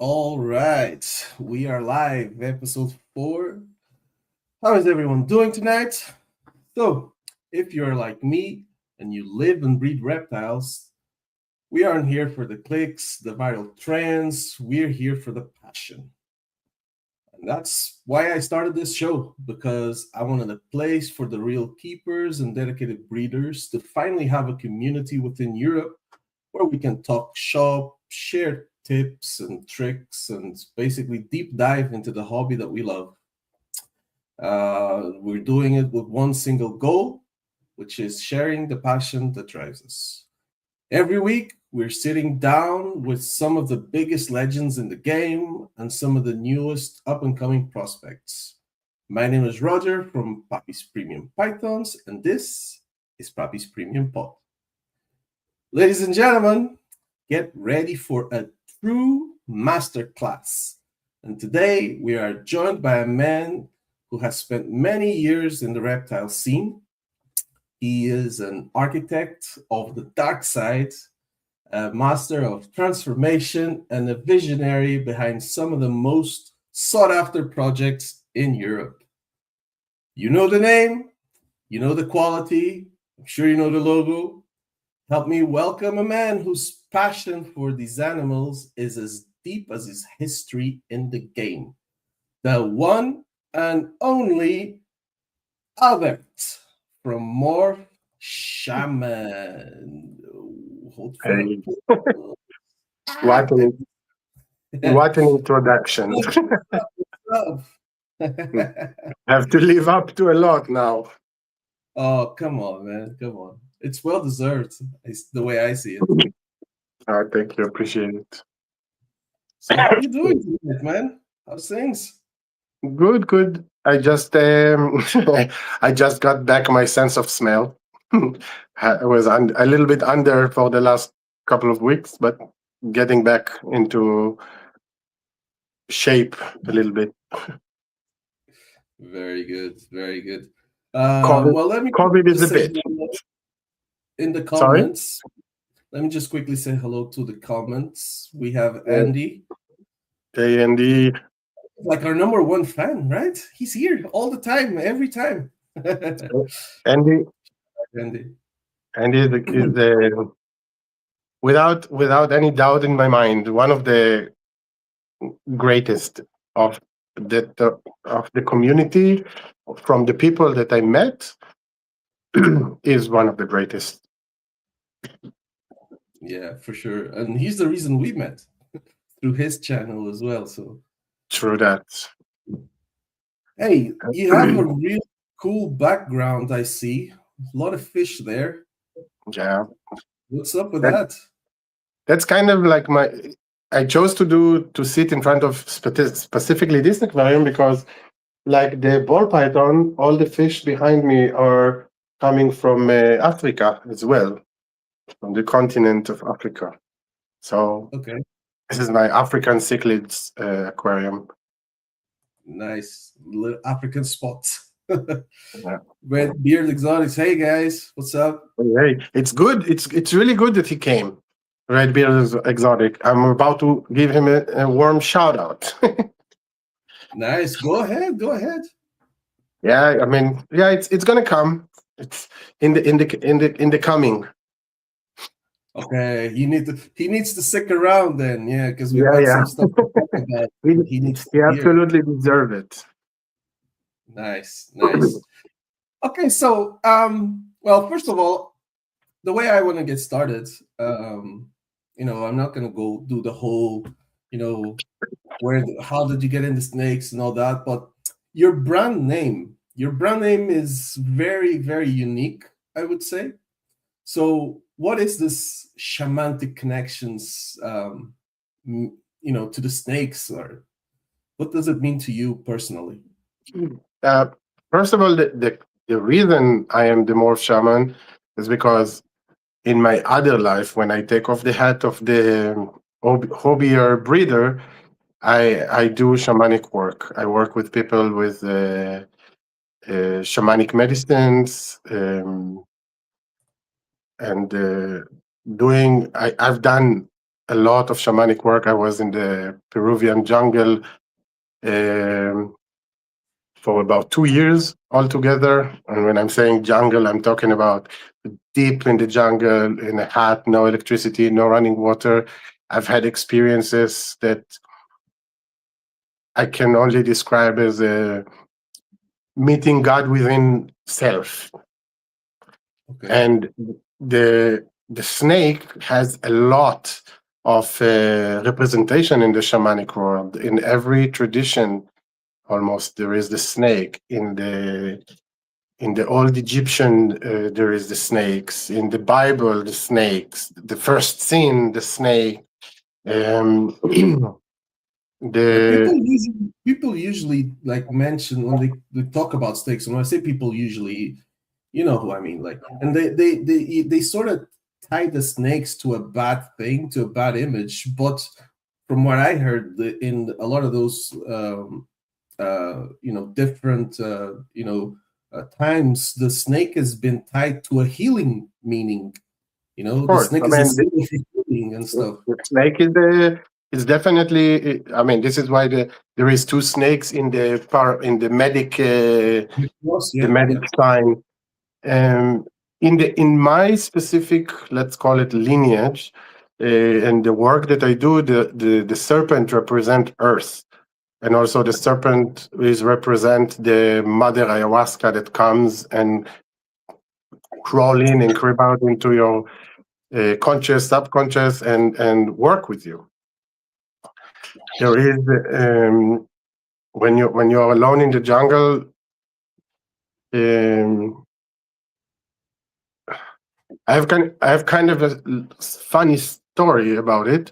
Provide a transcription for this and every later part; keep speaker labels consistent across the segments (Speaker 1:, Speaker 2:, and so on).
Speaker 1: All right. We are live, episode 4. How is everyone doing tonight? So, if you're like me and you live and breed reptiles, we aren't here for the clicks, the viral trends. We're here for the passion. And that's why I started this show, because I wanted a place for the real keepers and dedicated breeders to finally have a community within Europe where we can talk shop, share tips and tricks, and basically deep dive into the hobby that we love. We're doing it with one single goal, which is sharing the passion that drives us. Every week, we're sitting down with some of the biggest legends in the game and some of the newest up-and-coming prospects. My name is Roger from Pappy's Premium Pythons, and this is Pappy's Premium Pod. Ladies and gentlemen, get ready for a true masterclass. And today we are joined by a man who has spent many years in the reptile scene. He is an architect of the dark side, a master of transformation, and a visionary behind some of the most sought-after projects in Europe. You know the name, you know the quality, I'm sure you know the logo. Help me welcome a man whose passion for these animals is as deep as his history in the game. The one and only Albert from Morph Shaman.
Speaker 2: Hey. What an introduction. Have to live up to a lot now.
Speaker 1: Oh, come on, man. Come on. It's well deserved. It's the way I see it.
Speaker 2: Oh, thank you. Appreciate it.
Speaker 1: So how are you doing tonight, man? How's things?
Speaker 2: Good. I just I just got back my sense of smell. I was a little bit under for the last couple of weeks, but getting back into shape a little bit.
Speaker 1: Very good. Very good.
Speaker 2: COVID,
Speaker 1: well, let me
Speaker 2: COVID is a
Speaker 1: say
Speaker 2: bit.
Speaker 1: in the
Speaker 2: Sorry?
Speaker 1: comments. Let me just quickly say hello to the comments. We have Andy,
Speaker 2: Hey, Andy.
Speaker 1: like our number one fan, right? He's here all the time, every time.
Speaker 2: Andy
Speaker 1: Andy.
Speaker 2: is without any doubt in my mind one of the greatest of the community, from the people that I met. Is one of the greatest.
Speaker 1: Yeah, for sure. And he's the reason we met through his channel as well. So
Speaker 2: True that.
Speaker 1: hey, you have a real cool background, I see. A lot of fish there.
Speaker 2: Yeah.
Speaker 1: What's up with that?
Speaker 2: That's kind of like I chose to sit in front of specifically this aquarium because, like the ball python, all the fish behind me are coming from Africa as well, from the continent of Africa. So
Speaker 1: Okay.
Speaker 2: this is my African cichlids aquarium.
Speaker 1: Nice. Little African spot.
Speaker 2: Yeah.
Speaker 1: Red Beard Exotics. Hey guys, what's up?
Speaker 2: Hey, it's good. It's really good that he came. Red Beard is exotic. I'm about to give him a warm shout out.
Speaker 1: Nice. Go ahead.
Speaker 2: Yeah, I mean, yeah, it's gonna come. It's in the coming.
Speaker 1: Okay, he needs to stick around then, yeah, because we've got some stuff to talk about.
Speaker 2: He absolutely deserve it.
Speaker 1: Nice. Okay, so well, first of all, the way I want to get started, I'm not gonna go do the whole, how did you get into snakes and all that, but your brand name is very, very unique, I would say. So, what is this shamanic connections, to the snakes, or what does it mean to you personally?
Speaker 2: Uh, First of all, the reason I am the Morph Shaman is because in my other life, when I take off the hat of the hobby or breeder, I do shamanic work. I work with people with shamanic medicines, and I've done a lot of shamanic work. I was in the Peruvian jungle um, for about 2 years altogether. And when I'm saying jungle, I'm talking about deep in the jungle, in a hut, no electricity, no running water. I've had experiences that I can only describe as meeting God within self.
Speaker 1: Okay.
Speaker 2: And the snake has a lot of representation in the shamanic world. In every tradition, almost, there is the snake. In the old Egyptian, there is the snakes. In the Bible, the snakes. The first sin, the snake.
Speaker 1: Yeah,
Speaker 2: The
Speaker 1: people usually like mention when they talk about snakes, and when I say people usually, you know who I mean, like, and they sort of tie the snakes to a bad thing, to a bad image. But from what I heard, in a lot of those different times, the snake has been tied to a healing meaning.
Speaker 2: Of
Speaker 1: The
Speaker 2: course,
Speaker 1: snake
Speaker 2: I
Speaker 1: is a
Speaker 2: mean,
Speaker 1: symbol for healing and stuff.
Speaker 2: the snake is definitely. I mean, this is why there is two snakes in the medic
Speaker 1: Yes,
Speaker 2: the
Speaker 1: yeah,
Speaker 2: medic
Speaker 1: yeah.
Speaker 2: sign. Um, in my specific, let's call it lineage, and the work that I do, the serpent represent Earth, and also the serpent is represent the mother ayahuasca that comes and crawl in and creep out into your conscious, subconscious, and work with you. There is when you are alone in the jungle. I have kind of a funny story about it.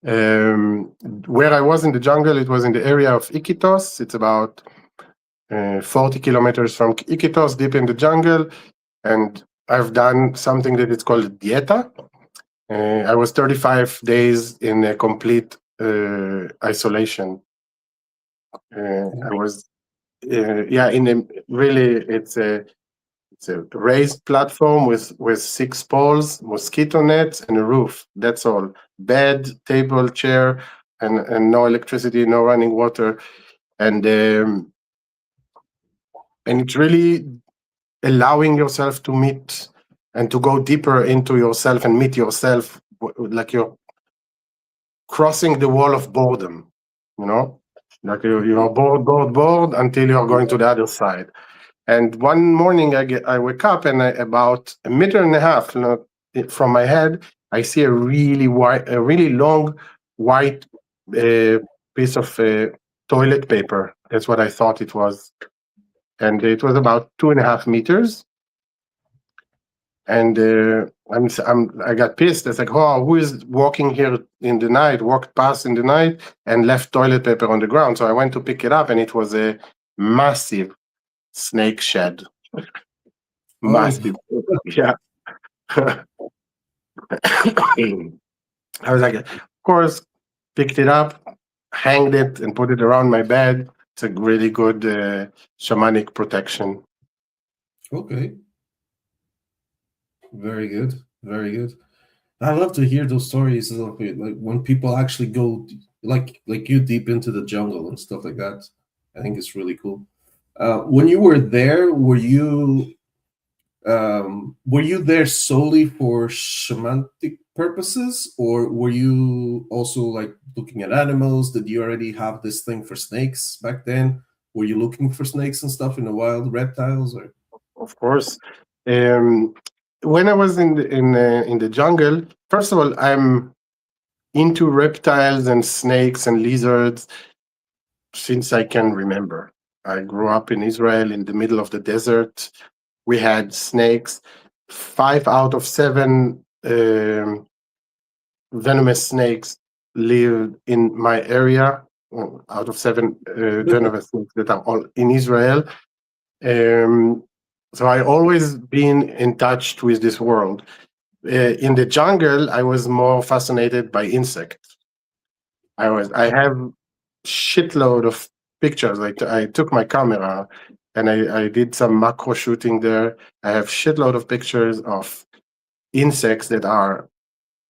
Speaker 2: Where I was in the jungle, it was in the area of Iquitos. It's about 40 kilometers from Iquitos, deep in the jungle. And I've done something that is called dieta. I was 35 days in a complete isolation. I was, in a really, it's a raised platform with 6 poles, mosquito nets, and a roof. That's all. Bed, table, chair, and no electricity, no running water, and it's really allowing yourself to meet and to go deeper into yourself and meet yourself, like you're crossing the wall of boredom. Like you're bored until you're going to the other side. And one morning I wake up, and about a meter and a half from my head, I see a really long white piece of toilet paper. That's what I thought it was, and it was about 2.5 meters. And I got pissed. I was like, "Oh, who is walking here in the night? Walked past in the night and left toilet paper on the ground." So I went to pick it up, and it was a massive snake shed.
Speaker 1: Oh,
Speaker 2: Massive, yeah. I was like, of course, picked it up, hanged it, and put it around my bed. It's a really good shamanic protection.
Speaker 1: okay. Very good. Very good. I love to hear those stories, like when people actually go like you deep into the jungle and stuff like that. I think it's really cool. When you were there, were you there solely for shamanic purposes, or were you also like looking at animals? Did you already have this thing for snakes back then? Were you looking for snakes and stuff in the wild, reptiles, or?
Speaker 2: Of course. Um, when I was in the jungle, first of all, I'm into reptiles and snakes and lizards since I can remember. I grew up in Israel in the middle of the desert. We had snakes. 5 out of 7 venomous snakes lived in my area. Well, out of 7 venomous snakes that are all in Israel. So I always been in touch with this world. In the jungle, I was more fascinated by insects. I have shitload of pictures. I took my camera and I did some macro shooting there. I have shitload of pictures of insects that are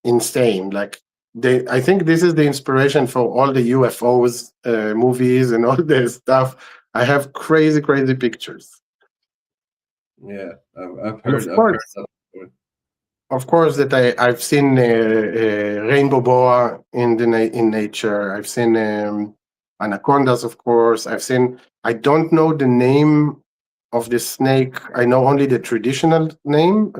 Speaker 2: insane. Like I think this is the inspiration for all the UFOs movies and all this stuff. I have crazy pictures.
Speaker 1: Yeah, I've
Speaker 2: And
Speaker 1: heard that before.
Speaker 2: of course, that I've seen rainbow boa in nature. I've seen anacondas, of course. I don't know the name of the snake. I know only the traditional name,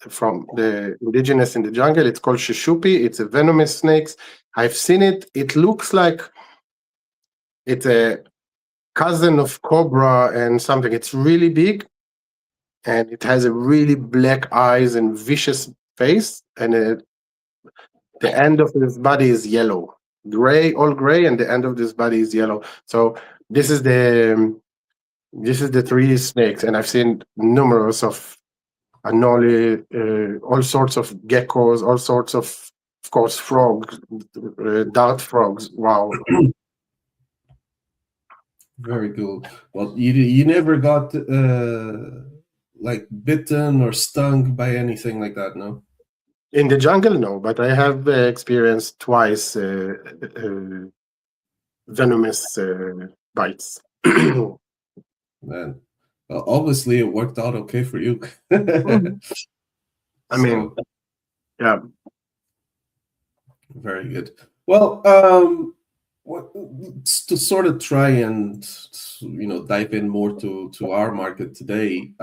Speaker 2: from the indigenous in the jungle. It's called shushupi. It's a venomous snake. I've seen it. It looks like it's a cousin of cobra and something. It's really big, and it has a really black eyes and vicious face, and the end of his body is yellow, all gray, and the end of this body is yellow. So this is the 3 snakes, and I've seen numerous of anole, all sorts of geckos, all sorts of course, frogs, dart frogs. Wow.
Speaker 1: Very cool. Well, you never got like bitten or stung by anything like that, no?
Speaker 2: In the jungle, no, but I have experienced twice venomous bites.
Speaker 1: Man, well, obviously it worked out okay for you.
Speaker 2: I mean, yeah.
Speaker 1: Very good. Well, to sort of try and dive in more to our market today.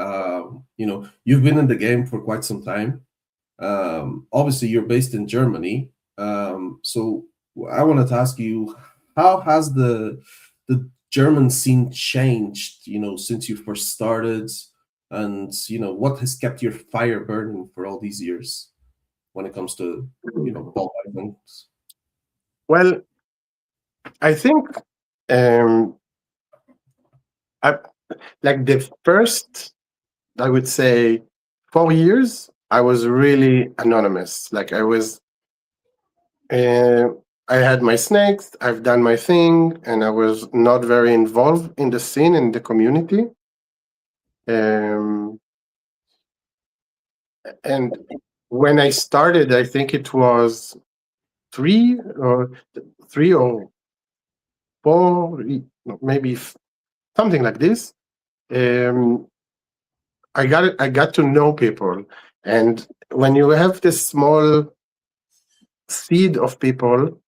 Speaker 1: You've been in the game for quite some time. Obviously, you're based in Germany. So I wanted to ask you, how has the German scene changed? Since you first started, and what has kept your fire burning for all these years when it comes to ball pythons?
Speaker 2: Well, I think like the first, I would say, 4 years, I was really anonymous. Like I had my snakes, I've done my thing, and I was not very involved in the scene, in the community. And when I started, I think it was 3 or 4, maybe something like this. I got to know people, and when you have this small seed of people,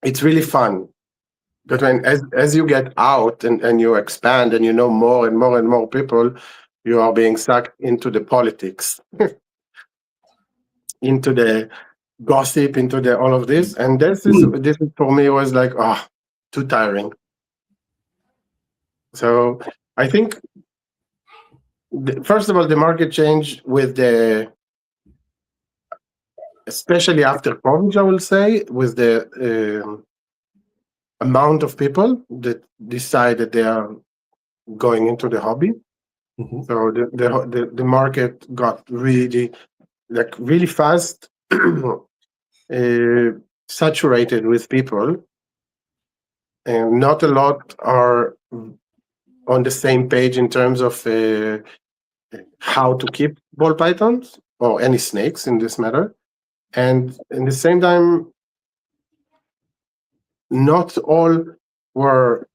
Speaker 2: it's really fun. But as you get out and you expand and you know more and more and more people, you are being sucked into the politics, into the gossip, into the all of this. And this is for me was like, too tiring. So I think first of all, the market changed with especially after COVID, I will say, with the amount of people that decide that they are going into the hobby.
Speaker 1: Mm-hmm.
Speaker 2: So the market got really fast, saturated with people, and not a lot are on the same page in terms of how to keep ball pythons or any snakes in this matter. And in the same time, not all were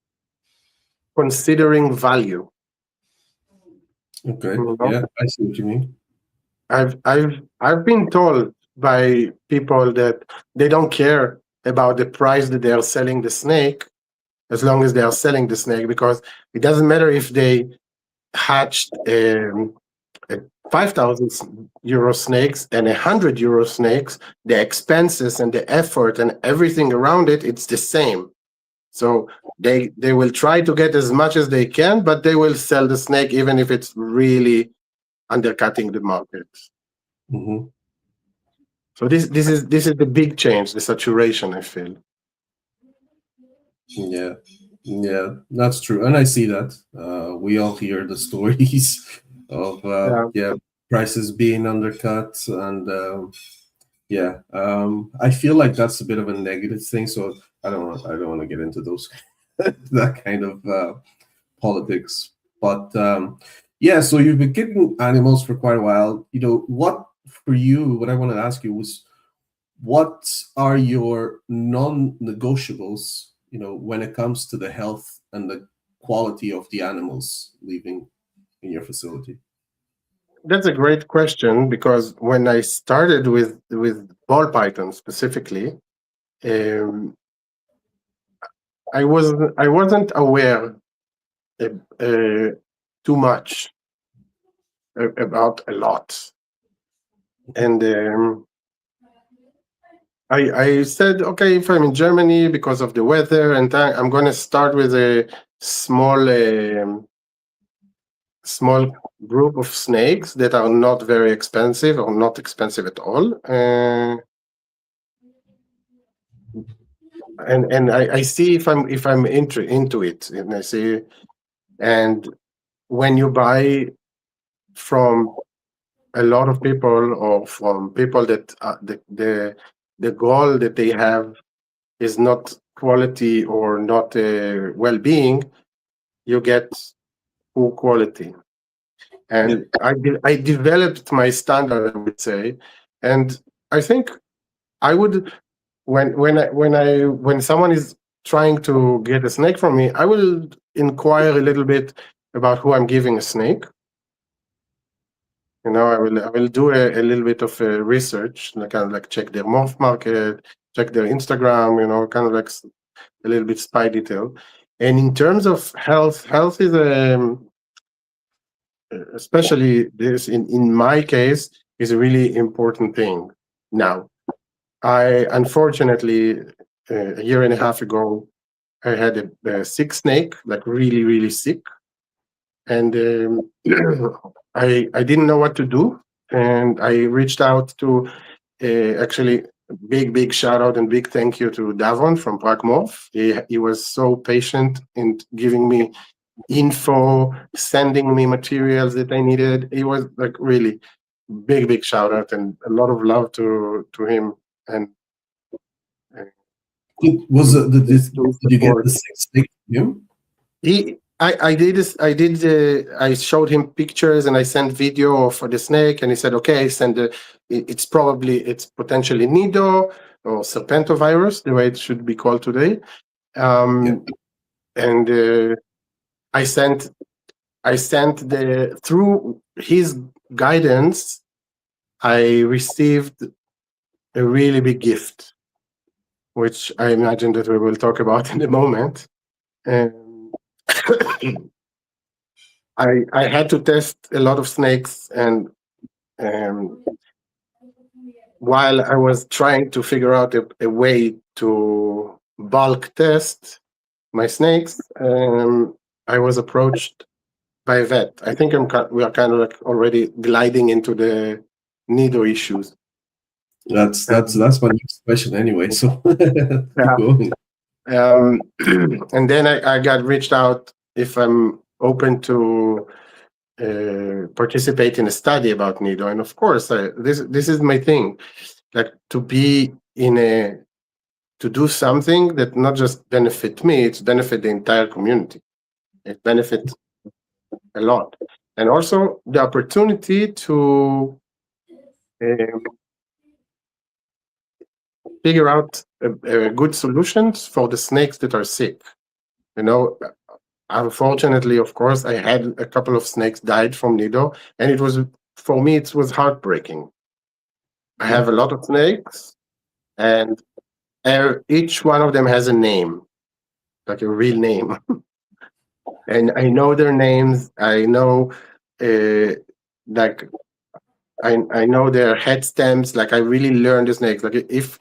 Speaker 2: considering value.
Speaker 1: Okay. Yeah, I see what you mean.
Speaker 2: I've been told by people that they don't care about the price that they are selling the snake, as long as they are selling the snake, because it doesn't matter if they hatched a 5,000 euro snakes and 100 euro snakes, the expenses and the effort and everything around it, it's the same. So they will try to get as much as they can, but they will sell the snake even if it's really undercutting the market.
Speaker 1: Mm-hmm.
Speaker 2: So this is the big change, the saturation, I feel.
Speaker 1: Yeah, that's true, and I see that. We all hear the stories of prices being undercut, and I feel like that's a bit of a negative thing. So I don't want to get into those that kind of politics. But so you've been keeping animals for quite a while. What I want to ask you was, what are your non-negotiables, when it comes to the health and the quality of the animals living in your facility?
Speaker 2: That's a great question, because when I started with ball python specifically, I wasn't aware too much about a lot, and I said, okay, if I'm in Germany because of the weather and I'm going to start with a small group of snakes that are not very expensive or not expensive at all. And I see if I'm into it, and I see, and when you buy from a lot of people, or from people that the goal that they have is not quality or not well-being, you get poor quality. And I developed my standard, I would say, and I think I would, when someone is trying to get a snake from me, I will inquire a little bit about who I'm giving a snake. I will do a little bit of research, kind of like check their morph market, check their Instagram, kind of like a little bit spy detail. And in terms of health is especially this in my case is a really important thing. Now, I unfortunately a year and a half ago, I had a sick snake, like really, really sick, and I didn't know what to do, and I reached out to actually big shout out and big thank you to Davon from Morph. He was so patient in giving me info, sending me materials that I needed. He was like really big shout out and a lot of love to him. And
Speaker 1: did you get the six snake from him?
Speaker 2: I showed him pictures and I sent video for the snake, and he said, okay, it's potentially NIDO or serpentovirus, the way it should be called today. And I sent through his guidance, I received a really big gift, which I imagine that we will talk about in a moment. And I had to test a lot of snakes, and while I was trying to figure out a way to bulk test my snakes, I was approached by a vet. I think we are kind of like already gliding into the NIDO issues.
Speaker 1: That's my next question anyway. So keep going.
Speaker 2: And then I got reached out if I'm open to participate in a study about NIDO, and of course, this is my thing, like to do something that not just benefit me, it's benefit the entire community. It benefits a lot, and also the opportunity to figure out good solutions for the snakes that are sick. Unfortunately, of course, I had a couple of snakes died from NIDO, and for me it was heartbreaking. I have a lot of snakes, and each one of them has a name, like a real name. And I know their names. I know like I know their head stems. Like I really learned the snakes. Like if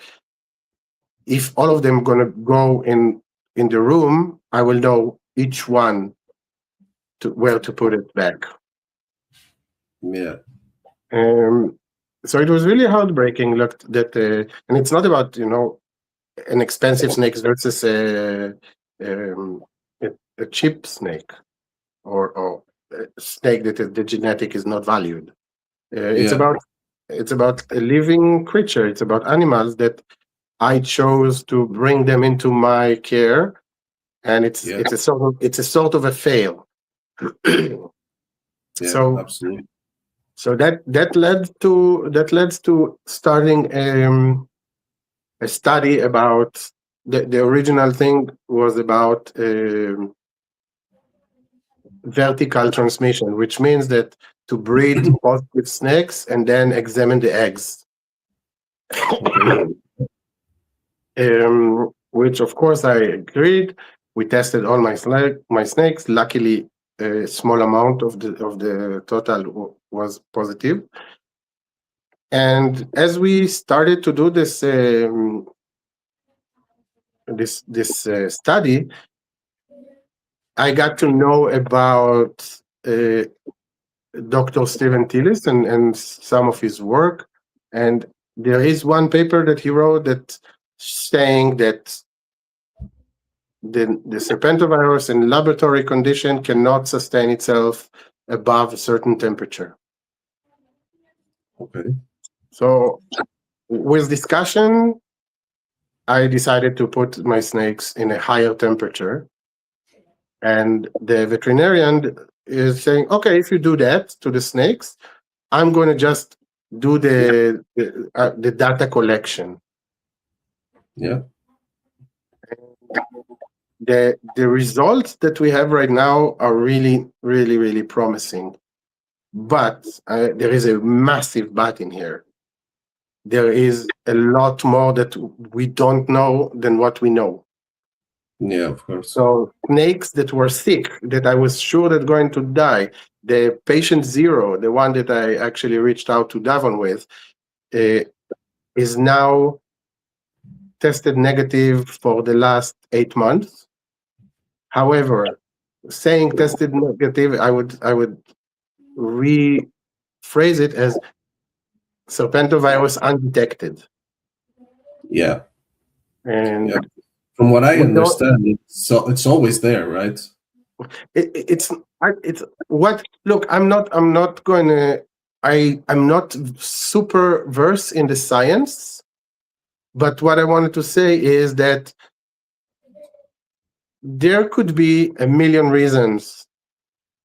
Speaker 2: all of them gonna go in the room, I will know each one to where to put it back.
Speaker 1: Yeah.
Speaker 2: So it was really heartbreaking. Looked that, and it's not about an expensive snake versus a cheap snake or a snake that the genetic is not valued. It's about a living creature. It's about animals that I chose to bring them into my care, and it's a sort of a fail. So
Speaker 1: absolutely.
Speaker 2: So that led to starting a study about the original thing was about vertical transmission, which means that to breed positive snakes and then examine the eggs. Which of course I agreed. We tested all my snakes. Luckily, a small amount of the total was positive. And as we started to do this study, I got to know about Dr. Stephen Tillis and some of his work. And there is one paper that he wrote that saying that the serpentovirus in laboratory condition cannot sustain itself above a certain temperature.
Speaker 1: Okay.
Speaker 2: So with discussion, I decided to put my snakes in a higher temperature. And the veterinarian is saying, okay, if you do that to the snakes, I'm going to just do the data collection.
Speaker 1: Yeah.
Speaker 2: The results that we have right now are really, really, really promising. But there is a massive but in here. There is a lot more that we don't know than what we know.
Speaker 1: Yeah, of course.
Speaker 2: So snakes that were sick, that I was sure that going to die, the patient zero, the one that I actually reached out to Davon with, is now tested negative for the last 8 months. However, saying tested negative, I would rephrase it as serpentovirus undetected.
Speaker 1: Yeah.
Speaker 2: And
Speaker 1: from what I understand, it's always there, right?
Speaker 2: It's what. Look, I'm not going to. I'm not super versed in the science, but what I wanted to say is that there could be a million reasons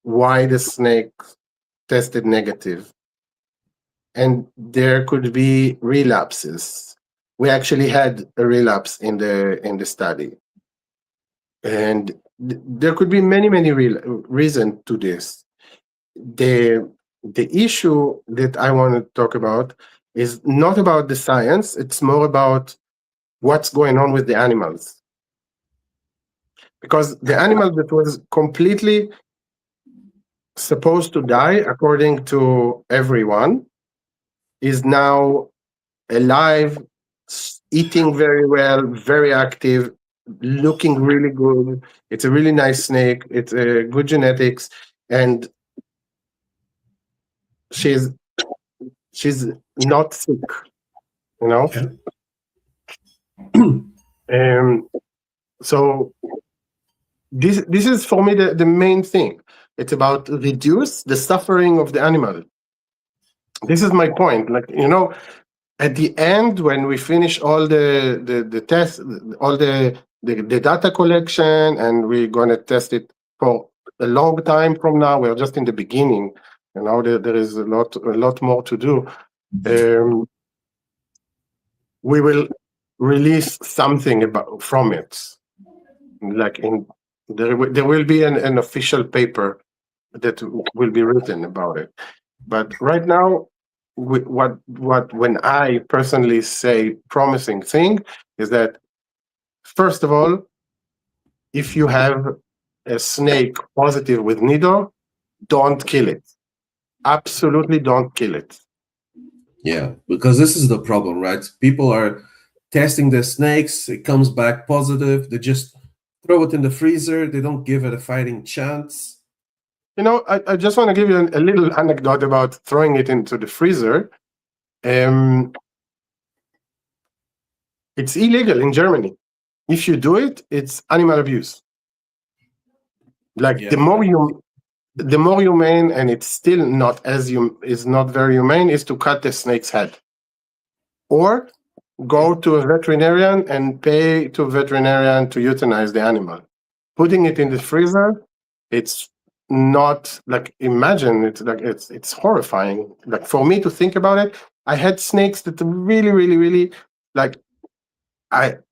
Speaker 2: why the snake tested negative, and there could be relapses. We actually had a relapse in the study, and there could be many reasons to this. The issue that I want to talk about is not about the science. It's more about what's going on with the animals. Because the animal that was completely supposed to die, according to everyone, is now alive, eating very well, very active, looking really good. It's a really nice snake. It's good genetics, and she's not sick, So this is for me the main thing. It's about reduce the suffering of the animal. This is my point. Like, at the end, when we finish all the tests, all the data collection, and we're going to test it for a long time from now, we're just in the beginning. There is a lot more to do. We will release something from it. Like there will be an official paper that will be written about it. But right now, when I personally say promising thing is that, first of all, if you have a snake positive with NIDO, don't kill it. absolutely don't kill it.
Speaker 1: Yeah, because this is the problem, right? People are testing their snakes, it comes back positive, they just throw it in the freezer, they don't give it a fighting chance.
Speaker 2: I just want to give you a little anecdote about throwing it into the freezer. It's illegal in Germany. If you do it, it's animal abuse. Like
Speaker 1: Yeah,
Speaker 2: the more humane, and it's still not is not very humane, is to cut the snake's head, or go to a veterinarian and pay to a veterinarian to euthanize the animal. Putting it in the freezer, it's not like, imagine it's like it's horrifying. Like, for me to think about it, I had snakes that really, really, really, like,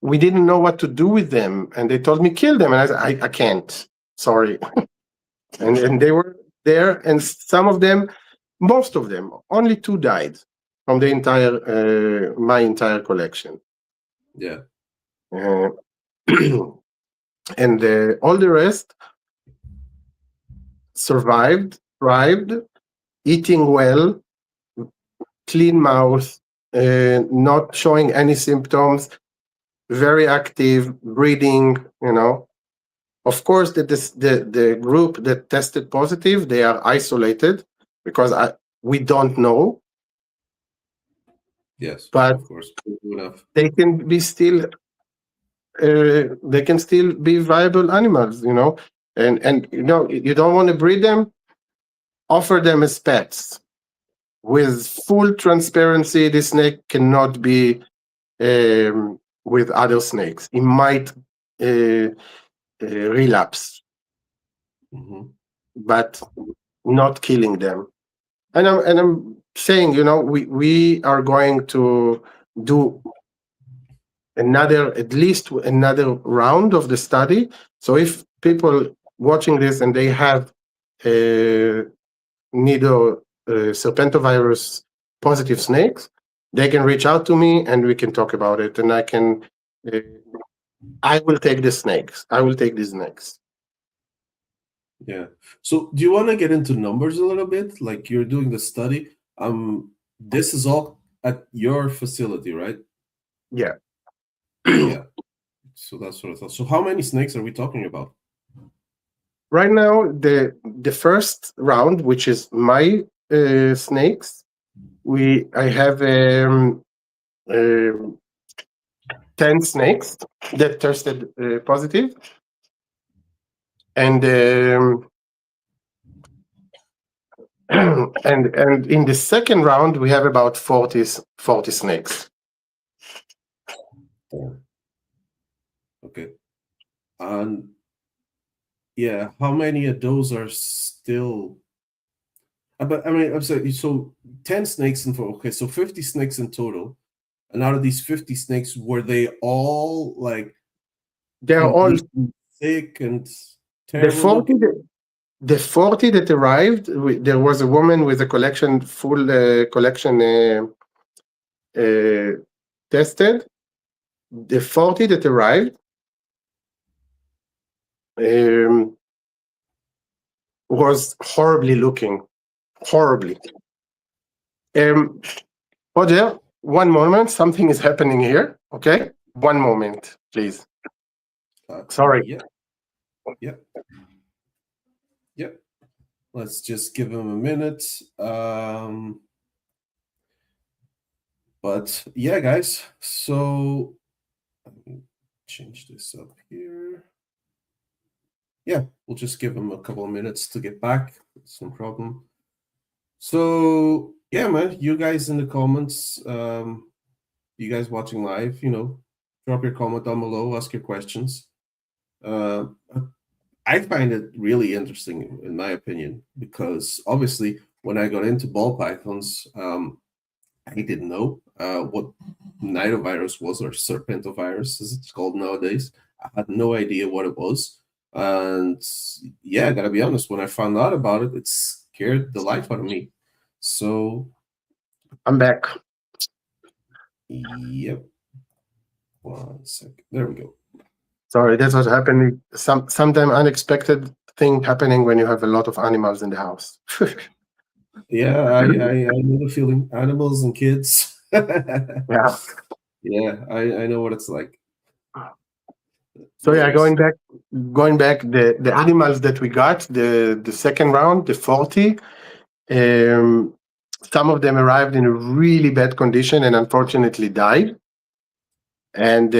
Speaker 2: we didn't know what to do with them, and they told me kill them, and I said, I can't, sorry. and they were there, and most of them, only 2 died from the entire my entire collection.
Speaker 1: yeah,
Speaker 2: Uh, and all the rest survived, thrived, eating well, clean mouth, not showing any symptoms, very active, breeding. Of course, the group that tested positive, they are isolated because we don't know.
Speaker 1: yes,
Speaker 2: But
Speaker 1: of course. Enough.
Speaker 2: they can be still be viable animals, and you don't want to breed them, offer them as pets with full transparency. This snake cannot be with other snakes. It might relapse, but not killing them. And I'm saying, we are going to do at least another round of the study. So if people watching this and they have NIDO serpentovirus positive snakes, they can reach out to me and we can talk about it. And I will take the snakes. I will take these snakes.
Speaker 1: Yeah. So do you want to get into numbers a little bit? Like, you're doing the study. This is all at your facility, right?
Speaker 2: Yeah.
Speaker 1: Yeah. So that's what I thought. So how many snakes are we talking about?
Speaker 2: Right now, the first round, which is my snakes, I have 10 snakes that tested positive, and and in the second round we have about 40 snakes.
Speaker 1: Okay. And yeah, how many of those are still? But I mean, I'm sorry. So 10 snakes in total. Okay, so 50 snakes in total. And out of these 50 snakes, were they all like?
Speaker 2: They're all
Speaker 1: sick and
Speaker 2: terrible. The 40 that arrived, there was a woman with a full collection tested. The 40 that arrived was horribly looking. Horribly. Roger, one moment. Something is happening here. Okay? One moment, please. Sorry.
Speaker 1: Yeah. Let's just give him a minute. But yeah, guys. So let me change this up here. Yeah, we'll just give him a couple of minutes to get back. It's no problem. So yeah, man, you guys in the comments, you guys watching live, drop your comment down below, ask your questions. I find it really interesting, in my opinion, because obviously when I got into ball pythons, I didn't know what nidovirus was, or serpentovirus as it's called nowadays. I had no idea what it was. And yeah, I gotta be honest, when I found out about it, it scared the life out of me. So
Speaker 2: I'm back.
Speaker 1: Yep. 1 second. There we go.
Speaker 2: Sorry, that's what happened. Sometimes unexpected thing happening when you have a lot of animals in the house.
Speaker 1: Yeah, I know the feeling. Animals and kids.
Speaker 2: Yeah.
Speaker 1: Yeah, I know what it's like.
Speaker 2: So
Speaker 1: No
Speaker 2: yeah,
Speaker 1: worries.
Speaker 2: going back, the animals that we got, the second round, the 40, um, some of them arrived in a really bad condition and unfortunately died. And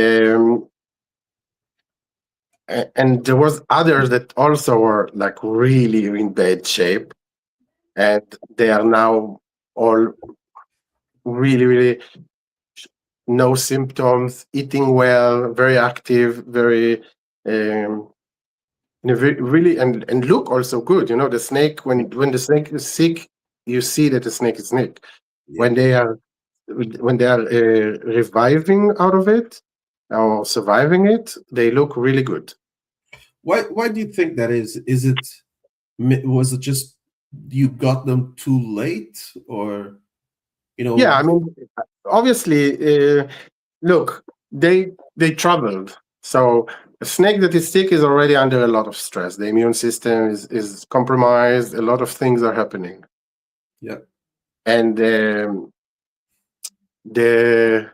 Speaker 2: and there was others that also were like really in bad shape, and they are now all really no symptoms, eating well, very active, very um, really and look also good. You know, the snake, when the snake is sick, you see that the snake is sick.
Speaker 1: Yeah.
Speaker 2: When they are reviving out of it or surviving it, they look really good.
Speaker 1: Why do you think that is? Is it was it just you got them too late, or you
Speaker 2: Yeah,
Speaker 1: know?
Speaker 2: I mean, obviously, look, they traveled. So a snake that is sick is already under a lot of stress. The immune system is compromised. A lot of things are happening,
Speaker 1: Yeah,
Speaker 2: and the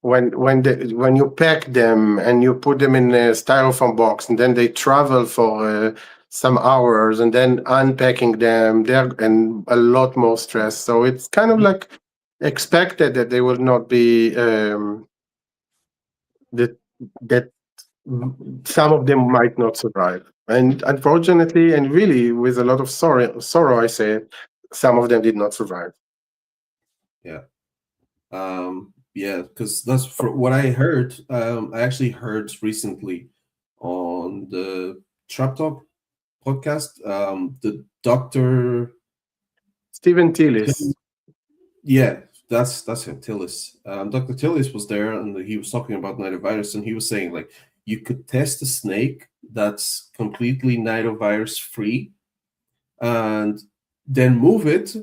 Speaker 2: when you pack them and you put them in a styrofoam box, and then they travel for some hours, and then unpacking them, they're and a lot more stress. So it's kind of like expected that they will not be that that some of them might not survive. And unfortunately, and really with a lot of sorrow, I say it, some of them did not survive.
Speaker 1: yeah, yeah. Because that's for what I heard. I actually heard recently on the Trap Talk podcast. The doctor,
Speaker 2: Stephen Tillis.
Speaker 1: yeah, that's him, Tillis. Dr. Tillis was there, and he was talking about nidovirus, and he was saying like you could test a snake that's completely nidovirus free, and then move it,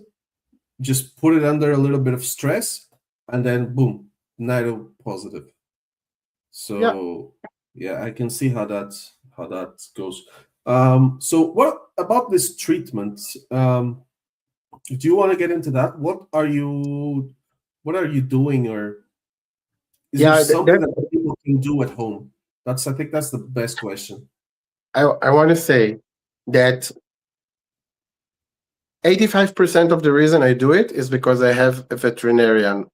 Speaker 1: just put it under a little bit of stress, and then boom, nido positive.
Speaker 2: Yeah.
Speaker 1: So yeah, I can see how that goes. So what about this treatment? Do you want to get into that? What are you doing, or is there
Speaker 2: Yeah,
Speaker 1: something that people can do at home? I think that's the best question.
Speaker 2: I want to say that 85% of the reason I do it is because I have a veterinarian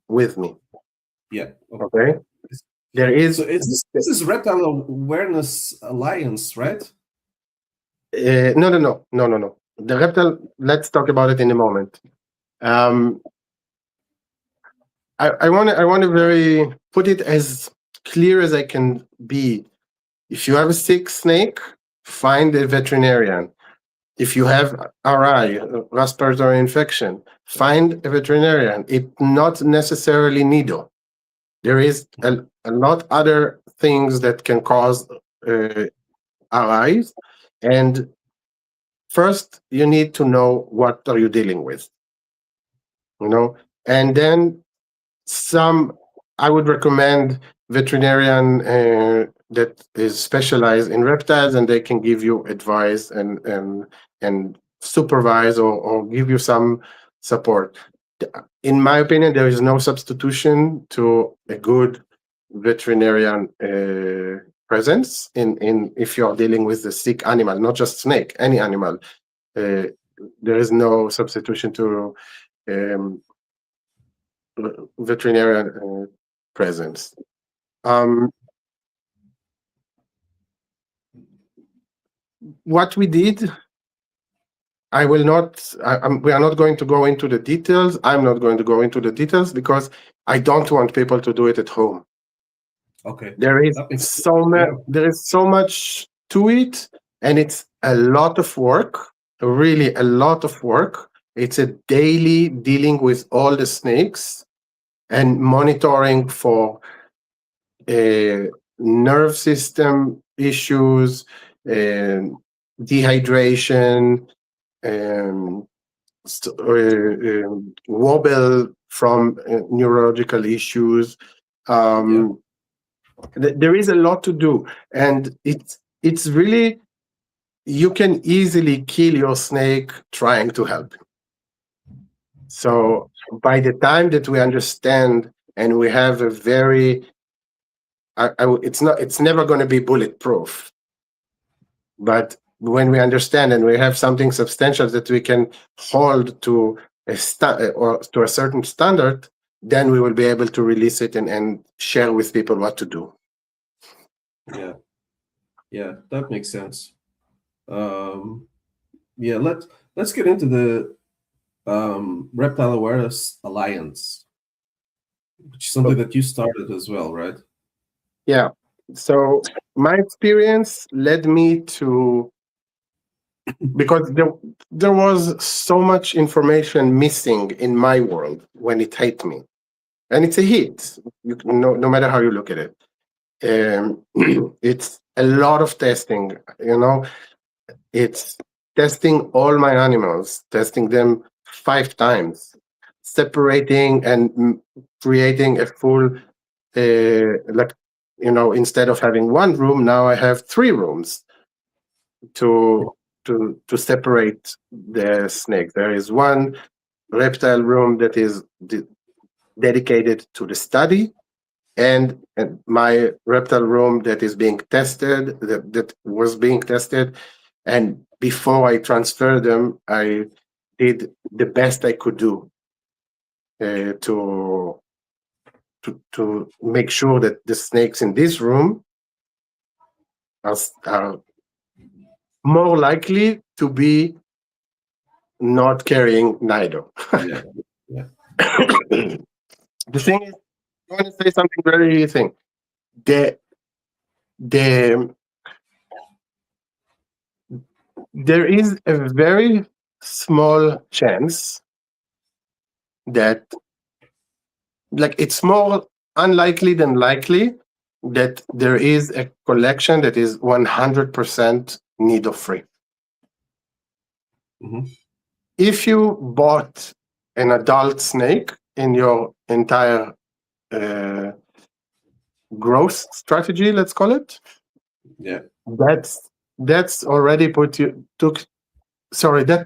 Speaker 2: with me.
Speaker 1: Yeah. Okay.
Speaker 2: Okay. There
Speaker 1: So
Speaker 2: is
Speaker 1: this is Reptile Awareness Alliance, right?
Speaker 2: no. The reptile. Let's talk about it in a moment. Um, I want to very put it as clear as I can be. If you have a sick snake, find a veterinarian. If you have RI, respiratory infection, find a veterinarian. It's not necessarily NIDO. There is a lot other things that can cause RIs, and first you need to know what are you dealing with, you know, and then some. I would recommend veterinarian that is specialized in reptiles, and they can give you advice and supervise or give you some support. In my opinion, there is no substitution to a good veterinarian presence in if you are dealing with a sick animal, not just snake, any animal. Uh, there is no substitution to um, veterinarian presence. Um, what we did, I will not. We are not going to go into the details. I'm not going to go into the details because I don't want people to do it at home.
Speaker 1: Okay.
Speaker 2: There is
Speaker 1: That makes sense.
Speaker 2: so much.
Speaker 1: Yeah.
Speaker 2: There is so much to it, and it's a lot of work. Really, a lot of work. It's a daily dealing with all the snakes and monitoring for nerve system issues, dehydration, um, wobble from neurological issues.
Speaker 1: Yeah.
Speaker 2: Um, there is a lot to do, and it's really you can easily kill your snake trying to help him. So by the time that we understand and we have a very, it's never going to be bulletproof, but when we understand and we have something substantial that we can hold to or to a certain standard, then we will be able to release it and share with people what to do.
Speaker 1: Yeah, that makes sense. Yeah, let's get into the Reptile Awareness Alliance, which is something that you started as well, right?
Speaker 2: Yeah. So my experience led me to, because there was so much information missing in my world when it hit me, and it's a hit. No matter how you look at it, it's a lot of testing. It's testing all my animals, testing them 5 times, separating and creating a full, instead of having 1 room, now I have 3 rooms to separate the snake. There is 1 reptile room that is dedicated to the study, and my reptile room that is being tested, that was being tested. And before I transferred them, I did the best I could do to make sure that the snakes in this room are more likely to be not carrying NIDO.
Speaker 1: Yeah.
Speaker 2: The thing is, I want to say something very thing. There is a very small chance that, like, it's more unlikely than likely that there is a collection that is 100% NIDO free.
Speaker 1: Mm-hmm.
Speaker 2: If you bought an adult snake in your entire growth strategy, let's call it,
Speaker 1: yeah,
Speaker 2: that's already that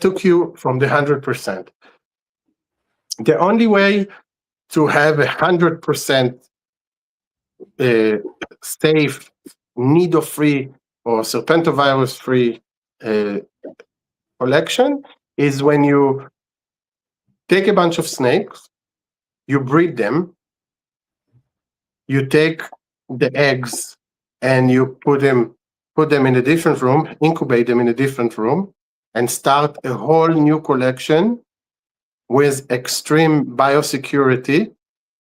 Speaker 2: took you from the 100%. The only way to have 100% safe, NIDO-free or serpentovirus-free collection is when you take a bunch of snakes, you breed them, you take the eggs and you put them in a different room, incubate them in a different room, and start a whole new collection with extreme biosecurity.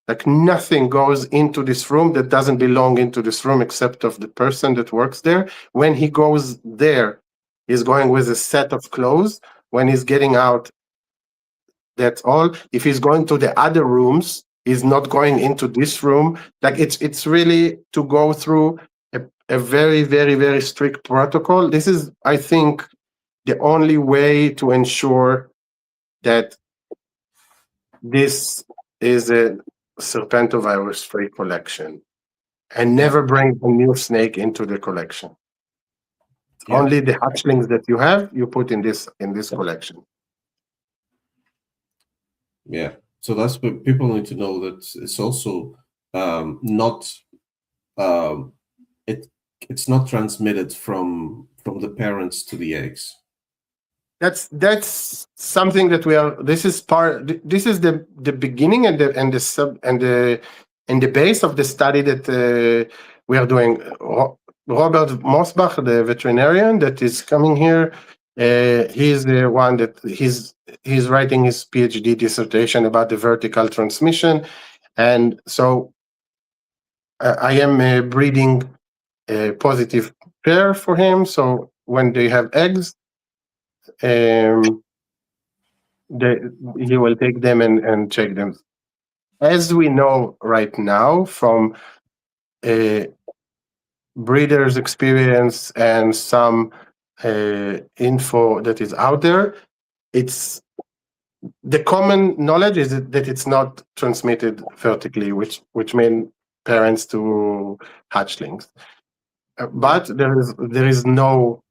Speaker 2: Like, nothing goes into this room that doesn't belong into this room except of the person that works there. When he goes there, he's going with a set of clothes. When he's getting out, that's all. If he's going to the other rooms, he's not going into this room. Like, it's really to go through a very, very, very strict protocol. This is, I think, the only way to ensure that this is a serpentovirus-free collection, and never bring a new snake into the collection. Yeah. Only the hatchlings that you have, you put in this collection.
Speaker 1: Yeah, so that's what people need to know, that it's also not it's not transmitted from the parents to the eggs.
Speaker 2: That's something that this is the beginning and the base of the study that we are doing. Robert Mosbach, the veterinarian that is coming here, he's the one that he's writing his PhD dissertation about the vertical transmission, and so I am breeding a positive pair for him. So when they have eggs, he will take them and check them. As we know right now from breeders' experience and some info that is out there, it's the common knowledge is that it's not transmitted vertically, which means parents to hatchlings. But there is no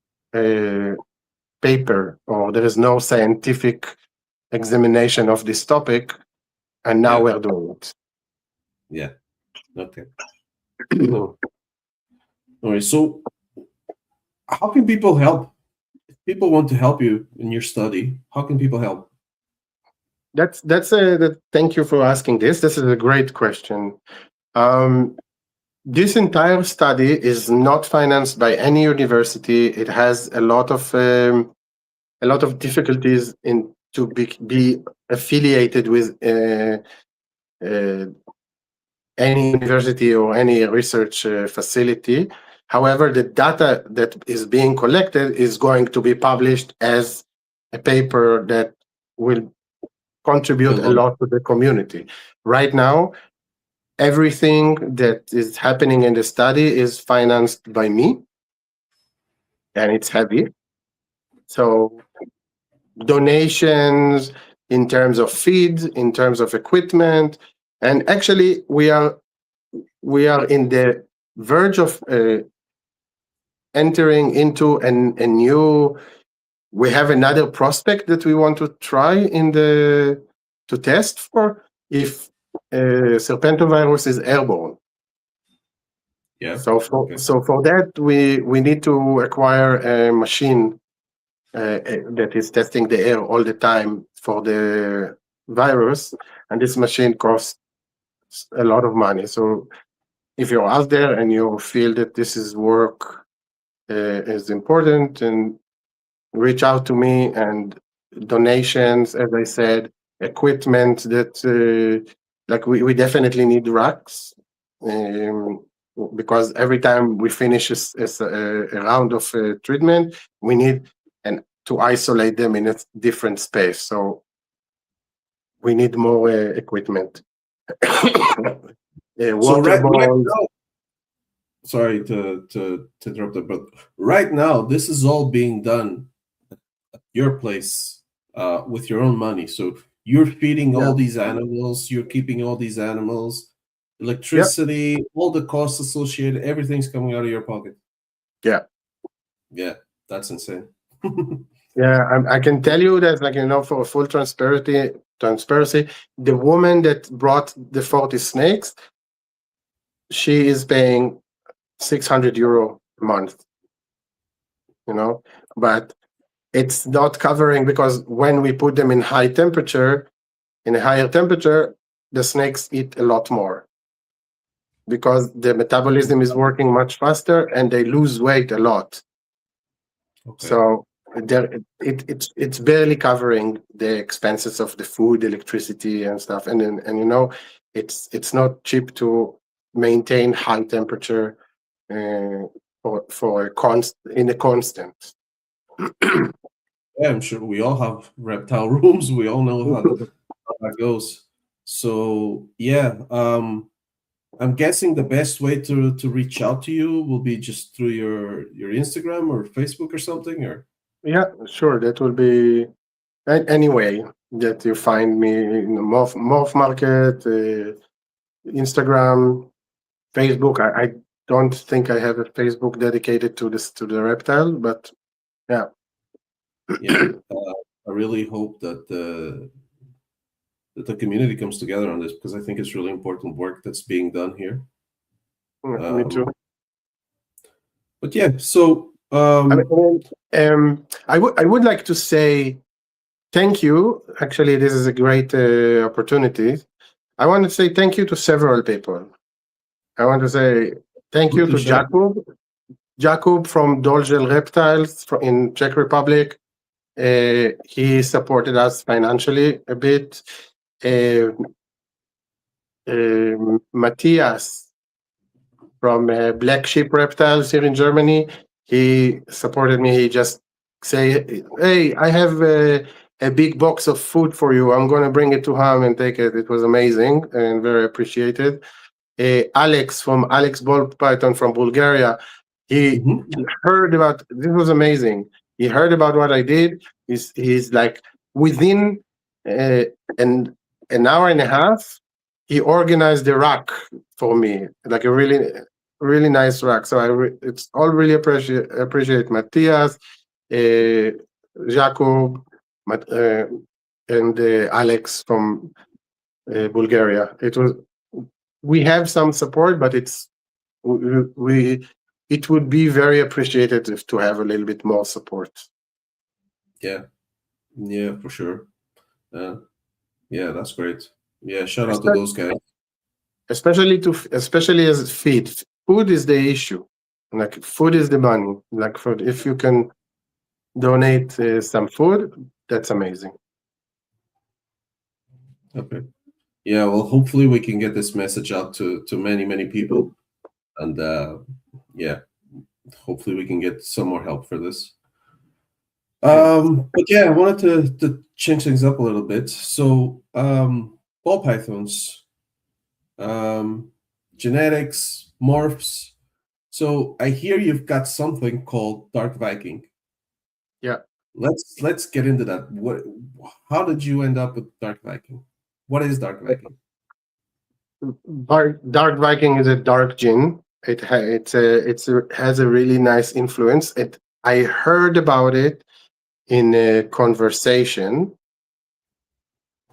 Speaker 2: paper, or there is no scientific examination of this topic, and now we're doing it.
Speaker 1: Yeah. Okay. No. All right. So, how can people help? If people want to help you in your study, how can people help?
Speaker 2: Thank you for asking this. This is a great question. This entire study is not financed by any university. It has a lot of difficulties in to be affiliated with any university or any research facility. However, the data that is being collected is going to be published as a paper that will contribute a lot to the community. Right now, everything that is happening in the study is financed by me, and it's heavy. So donations in terms of feed, in terms of equipment, and actually we are in the verge of entering into a new. We have another prospect that we want to try to test for if serpentovirus is airborne.
Speaker 1: Yeah.
Speaker 2: So for that we need to acquire a machine that is testing the air all the time for the virus, and this machine costs a lot of money. So if you're out there and you feel that this is work is important, and reach out to me. And donations, as I said, equipment that like we definitely need racks, because every time we finish a round of treatment, we need to isolate them in a different space. So we need more equipment.
Speaker 1: So right now, sorry to interrupt it, but right now this is all being done at your place with your own money. So you're feeding all these animals, you're keeping all these animals, electricity, all the costs associated, everything's coming out of your pocket. Yeah, that's insane.
Speaker 2: Yeah, I can tell you that, like, for full transparency, the woman that brought the 40 snakes, she is paying 600 euro a month, but it's not covering, because when we put them in a higher temperature, the snakes eat a lot more, because the metabolism is working much faster and they lose weight a lot. Okay. So it's barely covering the expenses of the food, electricity, and stuff. And it's not cheap to maintain high temperature for a constant.
Speaker 1: Yeah, I'm sure we all have reptile rooms. We all know how that goes. So yeah, I'm guessing the best way to reach out to you will be just through your Instagram or Facebook or something, or.
Speaker 2: Yeah, sure. That will be any way that you find me in the Morph Market, Instagram, Facebook. I don't think I have a Facebook dedicated to the reptile, but yeah.
Speaker 1: Yeah, I really hope that the community comes together on this, because I think it's really important work that's being done here.
Speaker 2: Me too.
Speaker 1: But yeah, so.
Speaker 2: I would like to say thank you. Actually, this is a great opportunity. I want to say thank you to several people. I want to say thank you to Jakub from Dolgel Reptiles in Czech Republic. He supported us financially a bit. Matthias from Black Sheep Reptiles here in Germany. He supported me. He just say, "Hey, I have a big box of food for you. I'm going to bring it to him and take it." It was amazing and very appreciated. Alex from Alex Ball Python from Bulgaria. He heard about this. Was amazing. He heard about what I did. He's like, within an hour and a half, he organized the rack for me, like a really nice rack. So it's all really appreciate Matthias. Jacob, and Alex from Bulgaria. We have some support, but it would be very appreciated to have a little bit more support.
Speaker 1: Yeah, for sure. Yeah, that's great. Yeah, shout out to those guys.
Speaker 2: Especially as feed. Food is the issue. Like food is the money. Like if you can donate some food, that's amazing.
Speaker 1: Okay. Yeah, well, hopefully we can get this message out to many people, and yeah, hopefully we can get some more help for this. But yeah, I wanted to change things up a little bit. So, ball pythons, genetics, morphs. So I hear you've got something called Dark Viking.
Speaker 2: Yeah.
Speaker 1: Let's get into that. How did you end up with Dark Viking? What is Dark Viking?
Speaker 2: Dark Viking is a dark gin. It has a really nice influence. I heard about it in a conversation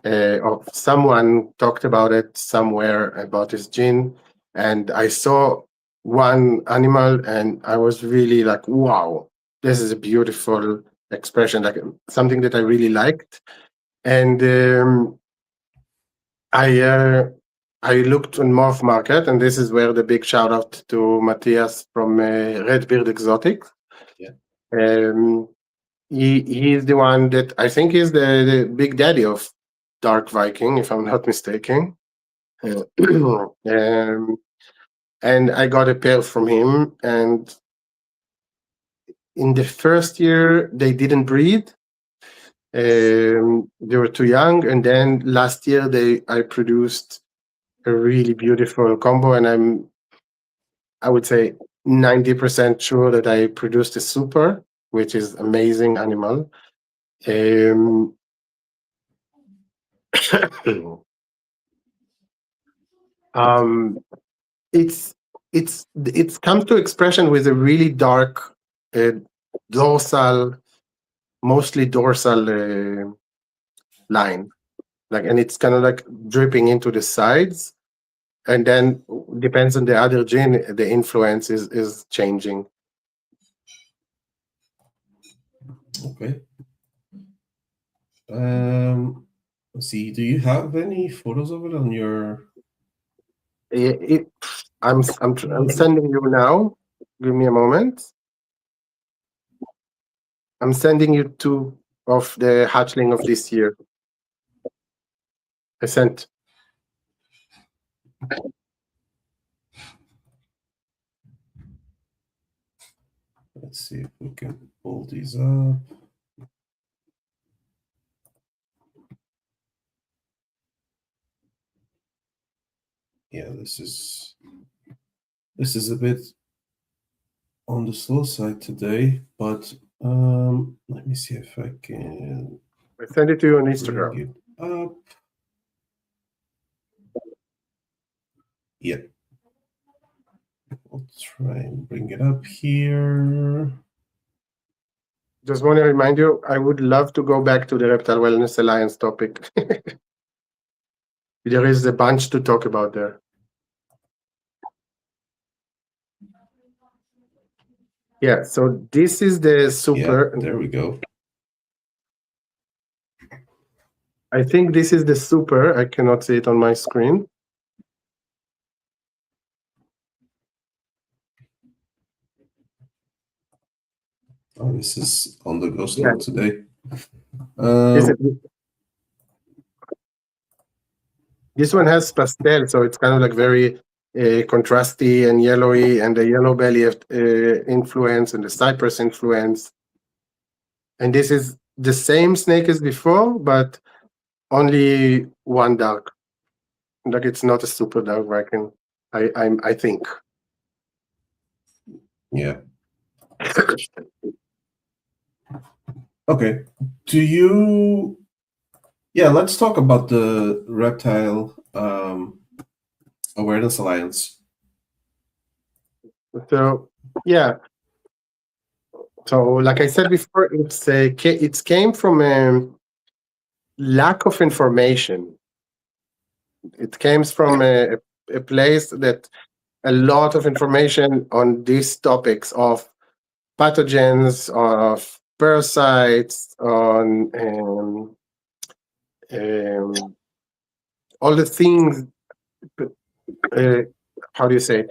Speaker 2: of someone talked about it somewhere about this gin, and I saw one animal and I was really like, wow, this is a beautiful expression, like something that I really liked. And I looked on Morph Market, and this is where the big shout out to Matthias from Redbeard Exotics.
Speaker 1: Yeah.
Speaker 2: He's the one that I think is the big daddy of Dark Viking, if I'm not mistaken. And I got a pair from him, and in the first year they didn't breed. They were too young, and then last year I produced a really beautiful combo, and I would say 90% sure that I produced a super, which is amazing animal. It comes to expression with a really dark dorsal, mostly dorsal line, like, and it's kind of like dripping into the sides, and then depends on the other gene, the influence is changing.
Speaker 1: Okay. Let's see. Do you have any photos of it on your?
Speaker 2: I'm sending you now. Give me a moment. I'm sending you two of the hatchling of this year. I sent.
Speaker 1: Let's see if we can pull these up. Yeah, this is a bit on the slow side today, but let me see if I can.
Speaker 2: I send it to you on Instagram.
Speaker 1: Bring it up. Yeah. I'll try and bring it up here.
Speaker 2: Just want to remind you, I would love to go back to the Reptile Wellness Alliance topic. There is a bunch to talk about there. Yeah, so this is the super.
Speaker 1: Yeah, there we go.
Speaker 2: I think this is the super. I cannot see it on my screen.
Speaker 1: Oh, this is on the go slow today.
Speaker 2: This one has pastel, so it's kind of like very contrasty and yellowy, and the yellow belly influence and the cypress influence. And this is the same snake as before, but only one dark. Like, it's not a super dark Viking, I think.
Speaker 1: Yeah. Okay. Do you? Yeah, let's talk about the Reptile Awareness Alliance.
Speaker 2: So, yeah. So, like I said before, it came from a lack of information. It came from a place that a lot of information on these topics of pathogens, of parasites, on all the things. How do you say?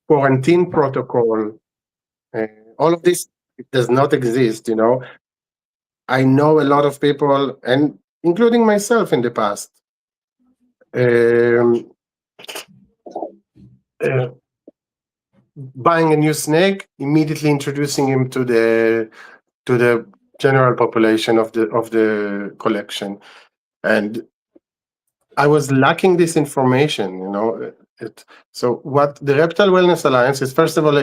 Speaker 2: Quarantine protocol. All of this, it does not exist. I know a lot of people, and including myself in the past. Buying a new snake, immediately introducing him to the general population of the collection, and I was lacking this information. So what the Reptile Wellness Alliance is, first of all,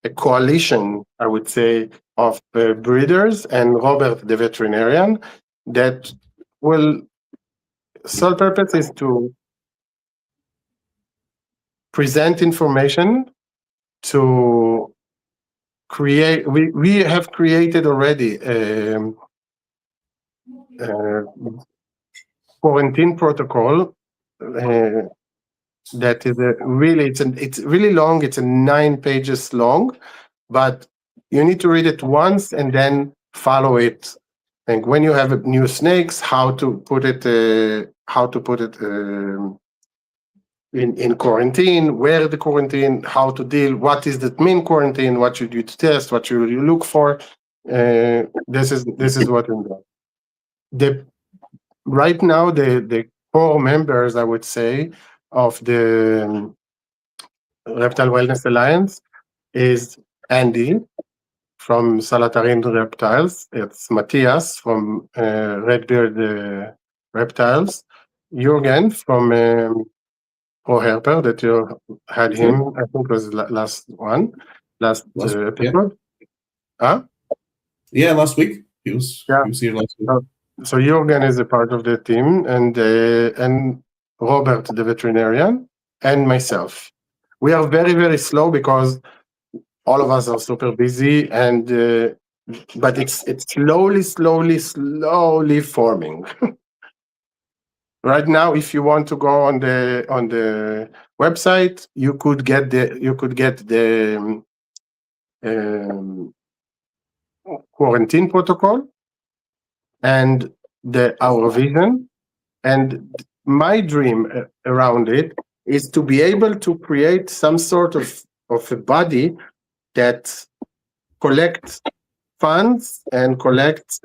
Speaker 2: a coalition, I would say, of breeders and Robert the veterinarian that will sole purpose is to present information, to create. We have created already quarantine protocol that is it's really long. It's 9 pages long, but you need to read it once and then follow it. And when you have new snakes, how to put it in quarantine, where the quarantine, how to deal, what is that mean quarantine, what should you test, what should you look for. This is what I'm doing. Right now, the core members, I would say, of the Reptile Wellness Alliance is Andy from Salatarin Reptiles. It's Matthias from Redbeard Reptiles. Jürgen from Pro Herper, that you had him, I think was last episode. Huh?
Speaker 1: Yeah, last week. He was here last week.
Speaker 2: So Jürgen is a part of the team, and Robert, the veterinarian, and myself. We are very, very slow because all of us are super busy, and but it's slowly forming. Right now, if you want to go on the website, you could get the quarantine protocol and our vision. And my dream around it is to be able to create some sort of a body that collects funds and collects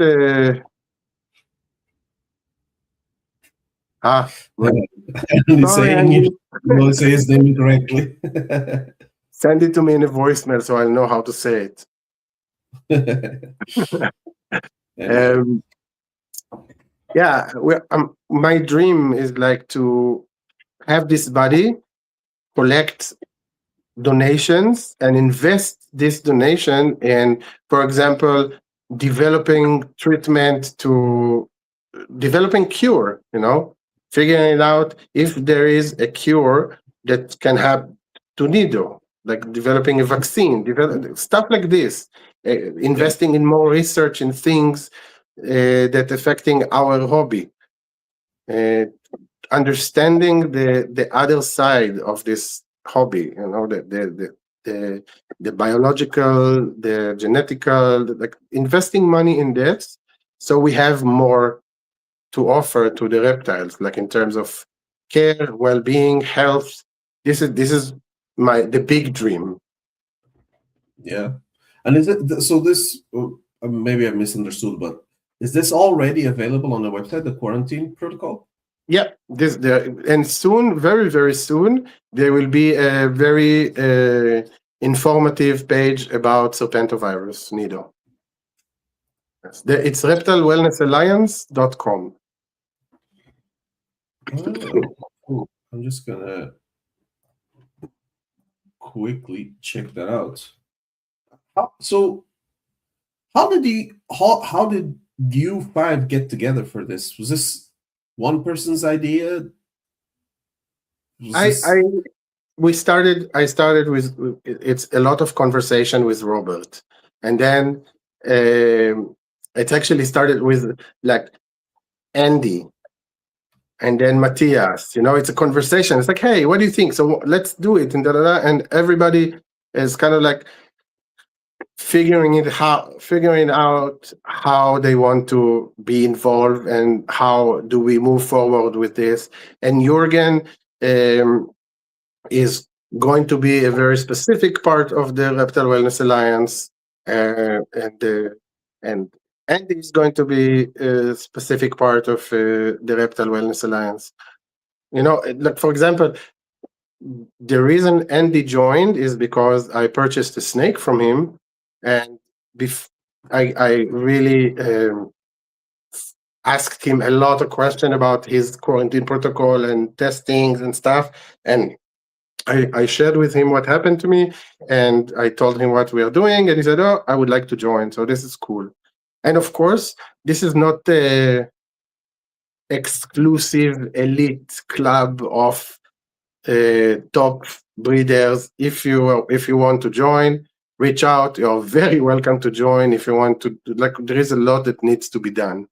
Speaker 1: He's saying you will say his name correctly.
Speaker 2: Send it to me in a voicemail so I'll know how to say it. My dream is like to have this body, collect donations, and invest this donation in, for example, developing treatment to developing cure, figuring it out if there is a cure that can have to NIDO, like developing a vaccine, stuff like this, investing in more research in things that affecting our hobby, understanding the other side of this hobby, the biological, the genetical, like investing money in this, so we have more to offer to the reptiles, like in terms of care, well-being, health. This is the big dream.
Speaker 1: Yeah, and is it so? This maybe I misunderstood, but is this already available on the website, the quarantine protocol?
Speaker 2: Yeah, and soon, very, very soon, there will be a very informative page about serpentovirus, NIDO. It's reptilewellnessalliance.com.
Speaker 1: Oh, I'm just gonna quickly check that out. How did you five get together for this? Was this one person's idea?
Speaker 2: I started with it's a lot of conversation with Robert, and then it actually started with like Andy, and then Matthias. It's a conversation. It's like, hey, what do you think? So let's do it, and and everybody is kind of like figuring out how they want to be involved and how do we move forward with this. And Jürgen is going to be a very specific part of the Reptile Wellness Alliance, and Andy is going to be a specific part of the Reptile Wellness Alliance. Like for example, the reason Andy joined is because I purchased a snake from him, and I really asked him a lot of questions about his quarantine protocol and testings and stuff, and I shared with him what happened to me, and I told him what we are doing, and he said, "Oh, I would like to join." So this is cool. And of course, this is not the exclusive elite club of top breeders. If you want to join, reach out. You're very welcome to join. If you want to, like, there is a lot that needs to be done.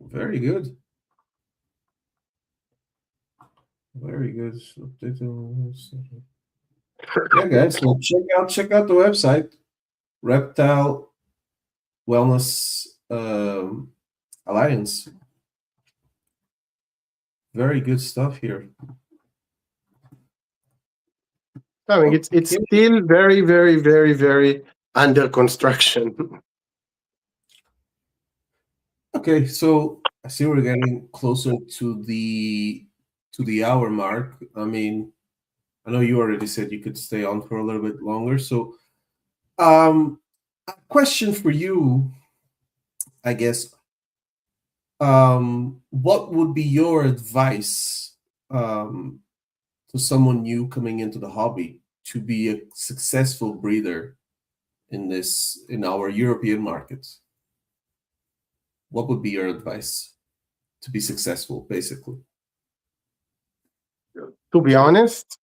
Speaker 1: Very good. Very good. Yeah, guys. So check out the website, Reptile Wellness Alliance. Very good stuff here.
Speaker 2: I mean, it's still very, very, very, very under construction.
Speaker 1: Okay, so I see we're getting closer to the hour mark. I mean, I know you already said you could stay on for a little bit longer. So, a question for you, I guess. What would be your advice to someone new coming into the hobby to be a successful breeder in our European markets? What would be your advice to be successful, basically?
Speaker 2: To be honest,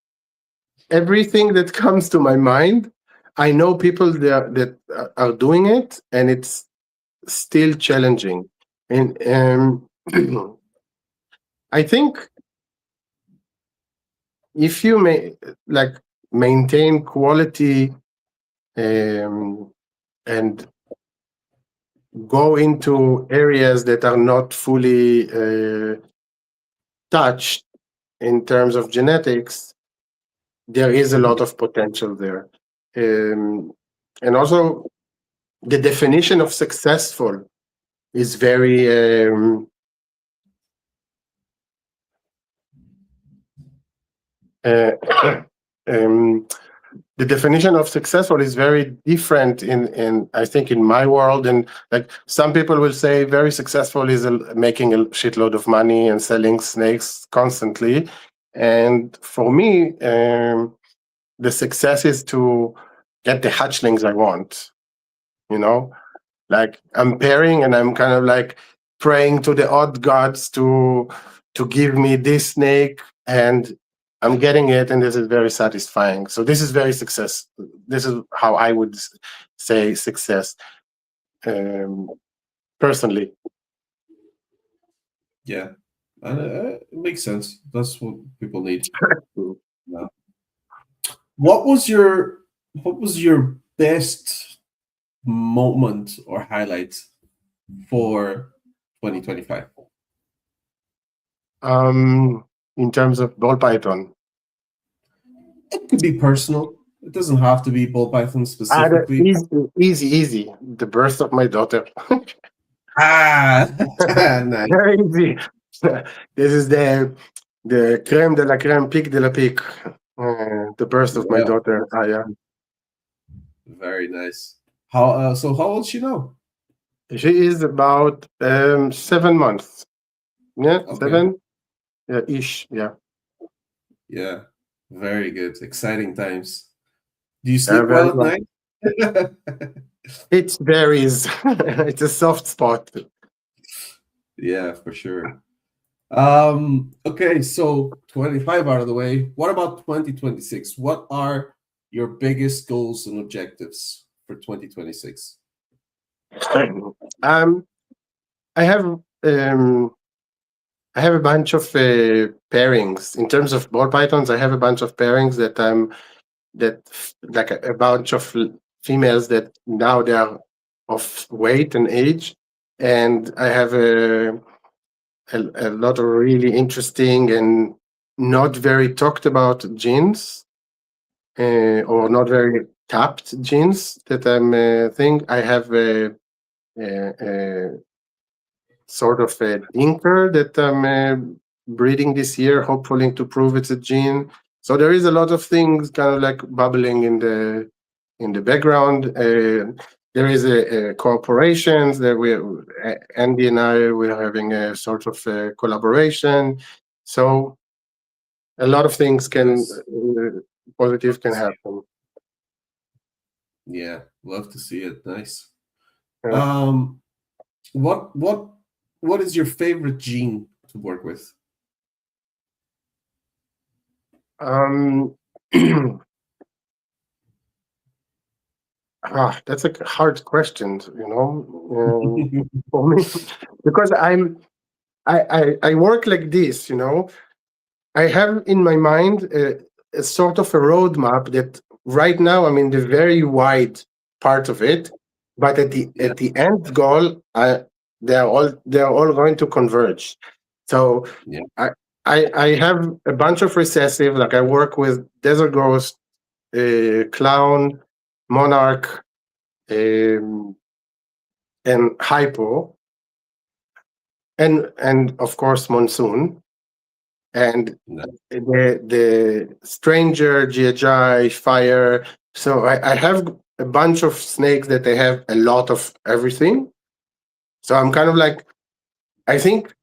Speaker 2: everything that comes to my mind, I know people that are doing it, and it's still challenging. And I think if you maintain quality and go into areas that are not fully touched in terms of genetics, there is a lot of potential there. And also, the definition of successful is very the definition of successful is very different in I think in my world. And like some people will say very successful is making a shitload of money and selling snakes constantly. And for me, the success is to get the hatchlings I want. Like I'm pairing and I'm kind of like praying to the odd gods to give me this snake, and I'm getting it, and this is very satisfying. So this is very success. This is how I would say success, personally.
Speaker 1: Yeah, it makes sense. That's what people need. Yeah. What was your best moment or highlight for 2025?
Speaker 2: In terms of ball python,
Speaker 1: it could be personal. It doesn't have to be ball python specifically.
Speaker 2: Easy. The birth of my daughter.
Speaker 1: Nice.
Speaker 2: Very easy. This is the creme de la creme, pic de la pic. The birth of my daughter, Aya.
Speaker 1: Very nice. How old is she now?
Speaker 2: She is about 7 months. Yeah, okay. 7 ish. Yeah.
Speaker 1: Yeah. Very good. Exciting times. Do you sleep well at night?
Speaker 2: It varies. It's a soft spot.
Speaker 1: Yeah, for sure. Okay, so 25 out of the way. What about 2026? What are your biggest goals and objectives for 2026?
Speaker 2: um, I have um, I have a bunch of pairings in terms of ball pythons. I have a bunch of pairings like a bunch of females that now they are of weight and age, and I have a lot of really interesting and not very talked about genes, or not very tapped genes that I'm think I have a sort of a dinker that I'm breeding this year, hopefully to prove it's a gene. So there is a lot of things kind of like bubbling in the background. There is a cooperations that Andy and I we're having a sort of a collaboration. So a lot of things can
Speaker 1: Nice.
Speaker 2: positive
Speaker 1: Love to
Speaker 2: can
Speaker 1: see it.
Speaker 2: happen.
Speaker 1: Yeah, love to see it. Nice.
Speaker 2: Yeah.
Speaker 1: Um, what what what is your favorite gene to work with?
Speaker 2: Um, that's a hard question, for me, because I work like this, I have in my mind a sort of a roadmap that right now I'm in the very wide part of it, but
Speaker 1: Yeah,
Speaker 2: at the end goal, they are all going to converge. So
Speaker 1: yeah,
Speaker 2: I I have a bunch of recessive, like I work with Desert Ghost, Clown, Monarch, um, and Hypo, and of course Monsoon, and
Speaker 1: nice.
Speaker 2: the Stranger, GHI, Fire. So I have a bunch of snakes that they have a lot of everything. So I'm kind of like, I think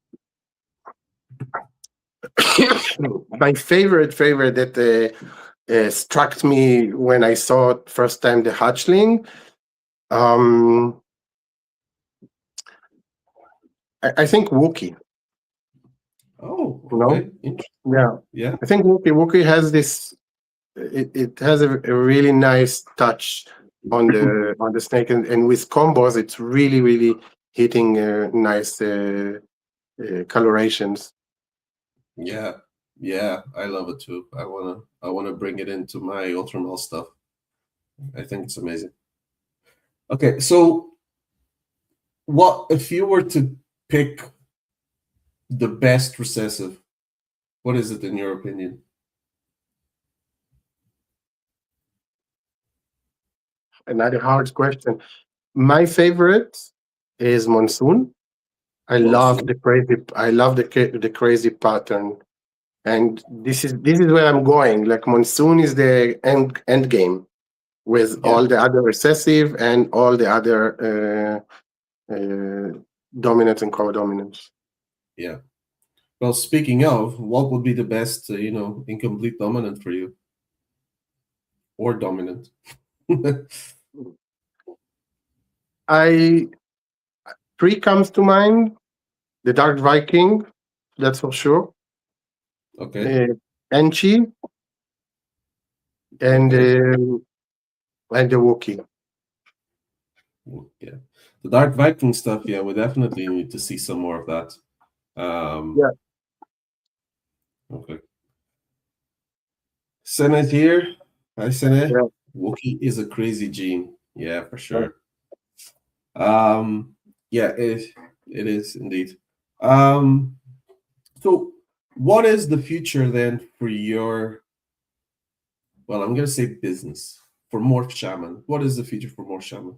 Speaker 2: my favorite that struck me when I saw it first time the hatchling. Um, I think Wookie.
Speaker 1: Oh,
Speaker 2: You know,
Speaker 1: okay. Interesting.
Speaker 2: yeah.
Speaker 1: Yeah,
Speaker 2: I think Wookie has this. It has a really nice touch on the snake, and with combos, it's really hitting nice colorations.
Speaker 1: yeah, yeah. I love it too. I wanna bring it into my Ultramel stuff. I think it's amazing. Okay, so what if you were to pick the best recessive? What is it in your opinion?
Speaker 2: Another hard question. My favorite is Monsoon.
Speaker 1: Monsoon.
Speaker 2: I love the crazy pattern, and this is where I'm going. Like Monsoon is the end game with
Speaker 1: Yeah,
Speaker 2: all the other recessive and all the other dominance and co-dominance.
Speaker 1: yeah. Well, speaking of, what would be the best, incomplete dominant for you or dominant?
Speaker 2: I Three comes to mind. The Dark Viking, that's for sure.
Speaker 1: Okay,
Speaker 2: Uh, Enchi and
Speaker 1: okay.
Speaker 2: and the Wookiee.
Speaker 1: Yeah. The Dark Viking stuff, yeah, we definitely need to see some more of that.
Speaker 2: Yeah,
Speaker 1: Okay. Senate here. Hi, Senate.
Speaker 2: yeah.
Speaker 1: Wookie is a crazy gene. Yeah, for
Speaker 2: Yeah.
Speaker 1: sure. Um, yeah, it is indeed. Um, so what is the future then for your, well, I'm gonna say business for Morph Shaman. What is the future for Morph Shaman?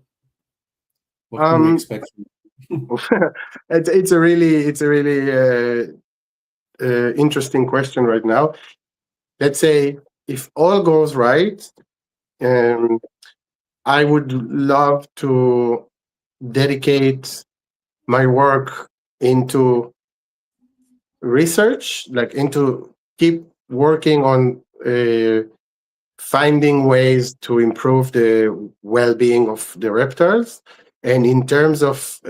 Speaker 1: What can we
Speaker 2: Um,
Speaker 1: expect from you?
Speaker 2: it's a really interesting question right now. Let's say if all goes right, um, I would love to dedicate my work into research, like into keep working on finding ways to improve the well-being of the reptiles. And in terms of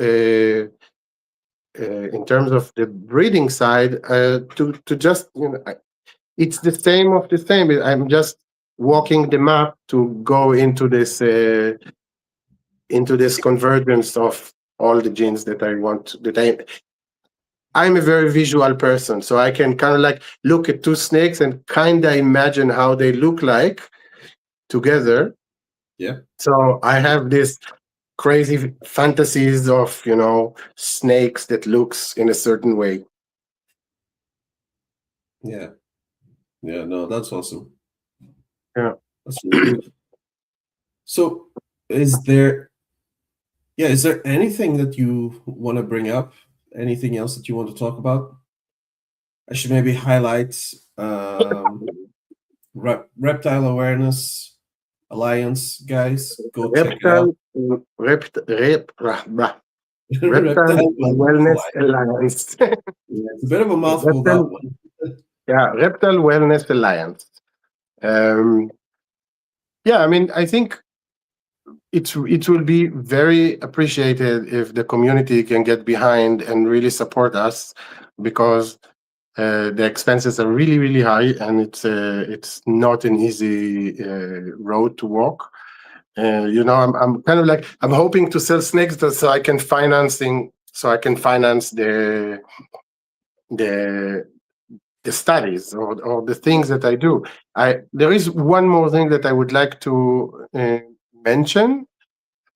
Speaker 2: in terms of the breeding side, to just it's the same of the same. I'm just walking the map to go into this convergence of all the genes that I want. I'm a very visual person, so I can kind of like look at two snakes and kind of imagine how they look like together.
Speaker 1: Yeah.
Speaker 2: So I have this crazy fantasies of snakes that looks in a certain way.
Speaker 1: Yeah. Yeah. No, that's awesome.
Speaker 2: Yeah.
Speaker 1: That's really cool. So, is there anything that you want to bring up? Anything else that you want to talk about? I should maybe highlight Reptile Awareness Alliance, guys. Go check it out.
Speaker 2: Reptile
Speaker 1: Reptile Wellness
Speaker 2: Wellness
Speaker 1: Alliance.
Speaker 2: Alliance.
Speaker 1: It's a bit of a mouthful, that one.
Speaker 2: Reptile Wellness Alliance. I mean, I think it will be very appreciated if the community can get behind and really support us, because the expenses are really, really high, and it's not an easy road to walk. I'm kind of like, I'm hoping to sell snakes so I can finance the studies or the things that I do. There is one more thing that I would like to mention,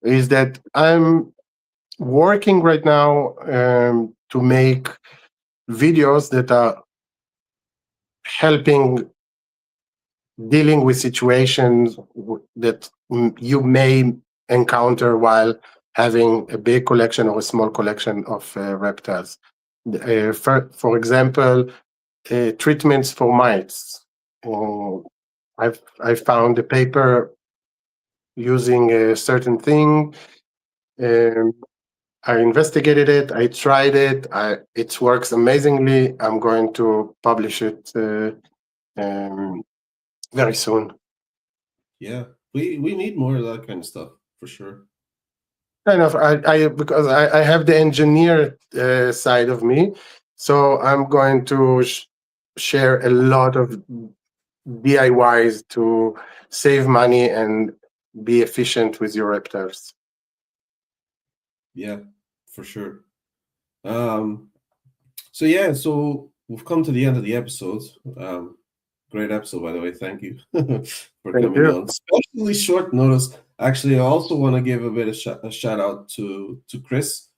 Speaker 2: is that I'm working right now to make videos that are helping dealing with situations that you may encounter while having a big collection or a small collection of reptiles. For example, treatments for mites. I found a paper using a certain thing. I investigated it. I tried it. It works amazingly. I'm going to publish it very soon.
Speaker 1: Yeah, we need more of that kind of stuff for sure.
Speaker 2: Kind of, because I have the engineer side of me, so I'm going to share a lot of DIYs to save money and be efficient with your reptiles.
Speaker 1: Yeah, for sure. So we've come to the end of the episode. Great episode, by the way. Thank you for coming on. Especially short notice. Actually, I also want to give a bit of a shout out to Chris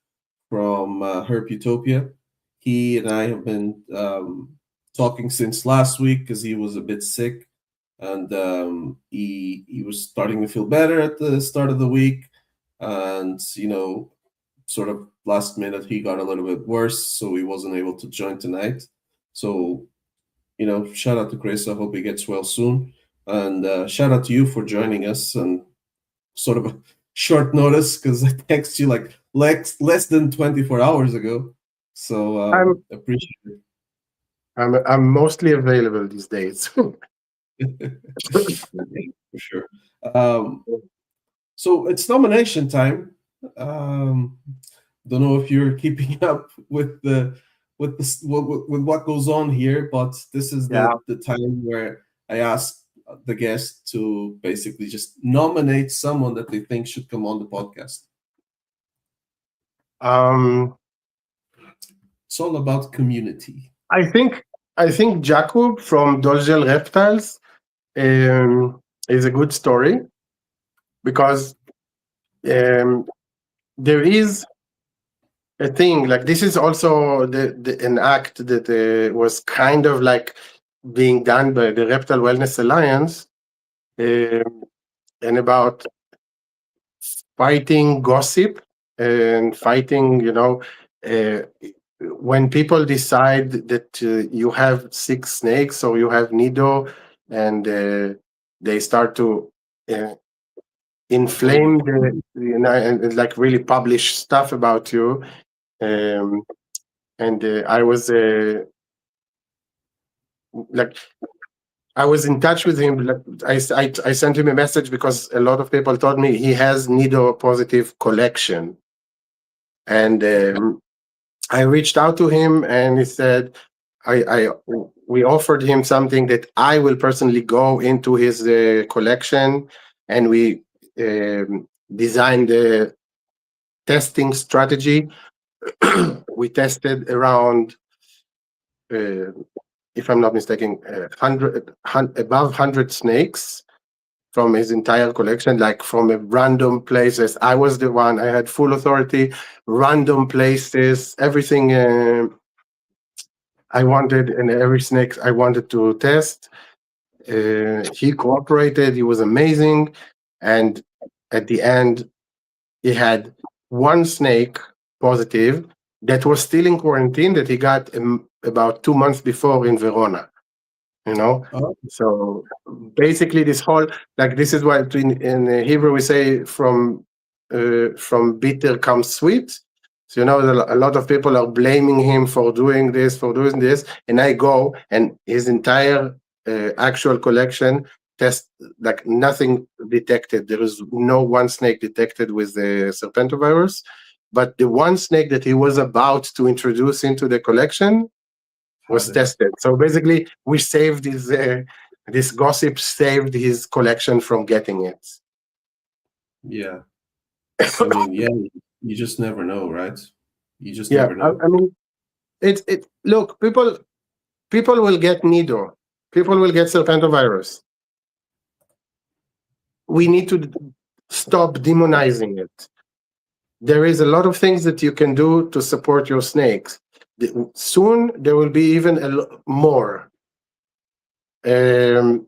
Speaker 1: from Herp Utopia. He and I have been talking since last week because he was a bit sick, and he was starting to feel better at the start of the week, and sort of last minute he got a little bit worse, so he wasn't able to join tonight. So shout out to Chris. I hope he gets well soon. And shout out to you for joining us and sort of a short notice, because I texted you like less than 24 hours ago. So appreciate it.
Speaker 2: I'm mostly available these days.
Speaker 1: For sure. So it's nomination time. Don't know if you're keeping up with what goes on here, but this is the time where I ask the guest to basically just nominate someone that they think should come on the podcast. It's all about community.
Speaker 2: I think Jakub from Dolgel Reptiles is a good story, because there is a thing like this. Is also an act that was kind of like being done by the Reptile Wellness Alliance, and about fighting gossip and fighting, when people decide that you have 6 snakes, or you have NIDO, and they start to inflame and like really publish stuff about you. I was I was in touch with him. I sent him a message because a lot of people told me he has NIDO positive collection, and I reached out to him and he said, we offered him something that I will personally go into his collection, and we designed the testing strategy. We tested around, if I'm not mistaken, above 100 snakes from his entire collection, like from random places. I was the one, I had full authority, random places, everything I wanted, and every snake I wanted to test. He cooperated, he was amazing. And at the end, he had one snake positive that was still in quarantine that he got about 2 months before in Verona.
Speaker 1: Oh,
Speaker 2: So basically, this whole, like, this is what in Hebrew we say, from bitter comes sweet. So a lot of people are blaming him for doing this, and I go, and his entire actual collection test, like, nothing detected. There is no one snake detected with the serpentovirus, but the one snake that he was about to introduce into the collection was tested. So basically, we saved his this gossip saved his collection from getting it.
Speaker 1: yeah. I mean, yeah, you just never know, right? You just
Speaker 2: Yeah,
Speaker 1: never know.
Speaker 2: I mean, it. Look, people will get NIDO. People will get serpentovirus. We need to stop demonizing it. There is a lot of things that you can do to support your snakes. Soon there will be even more. Don't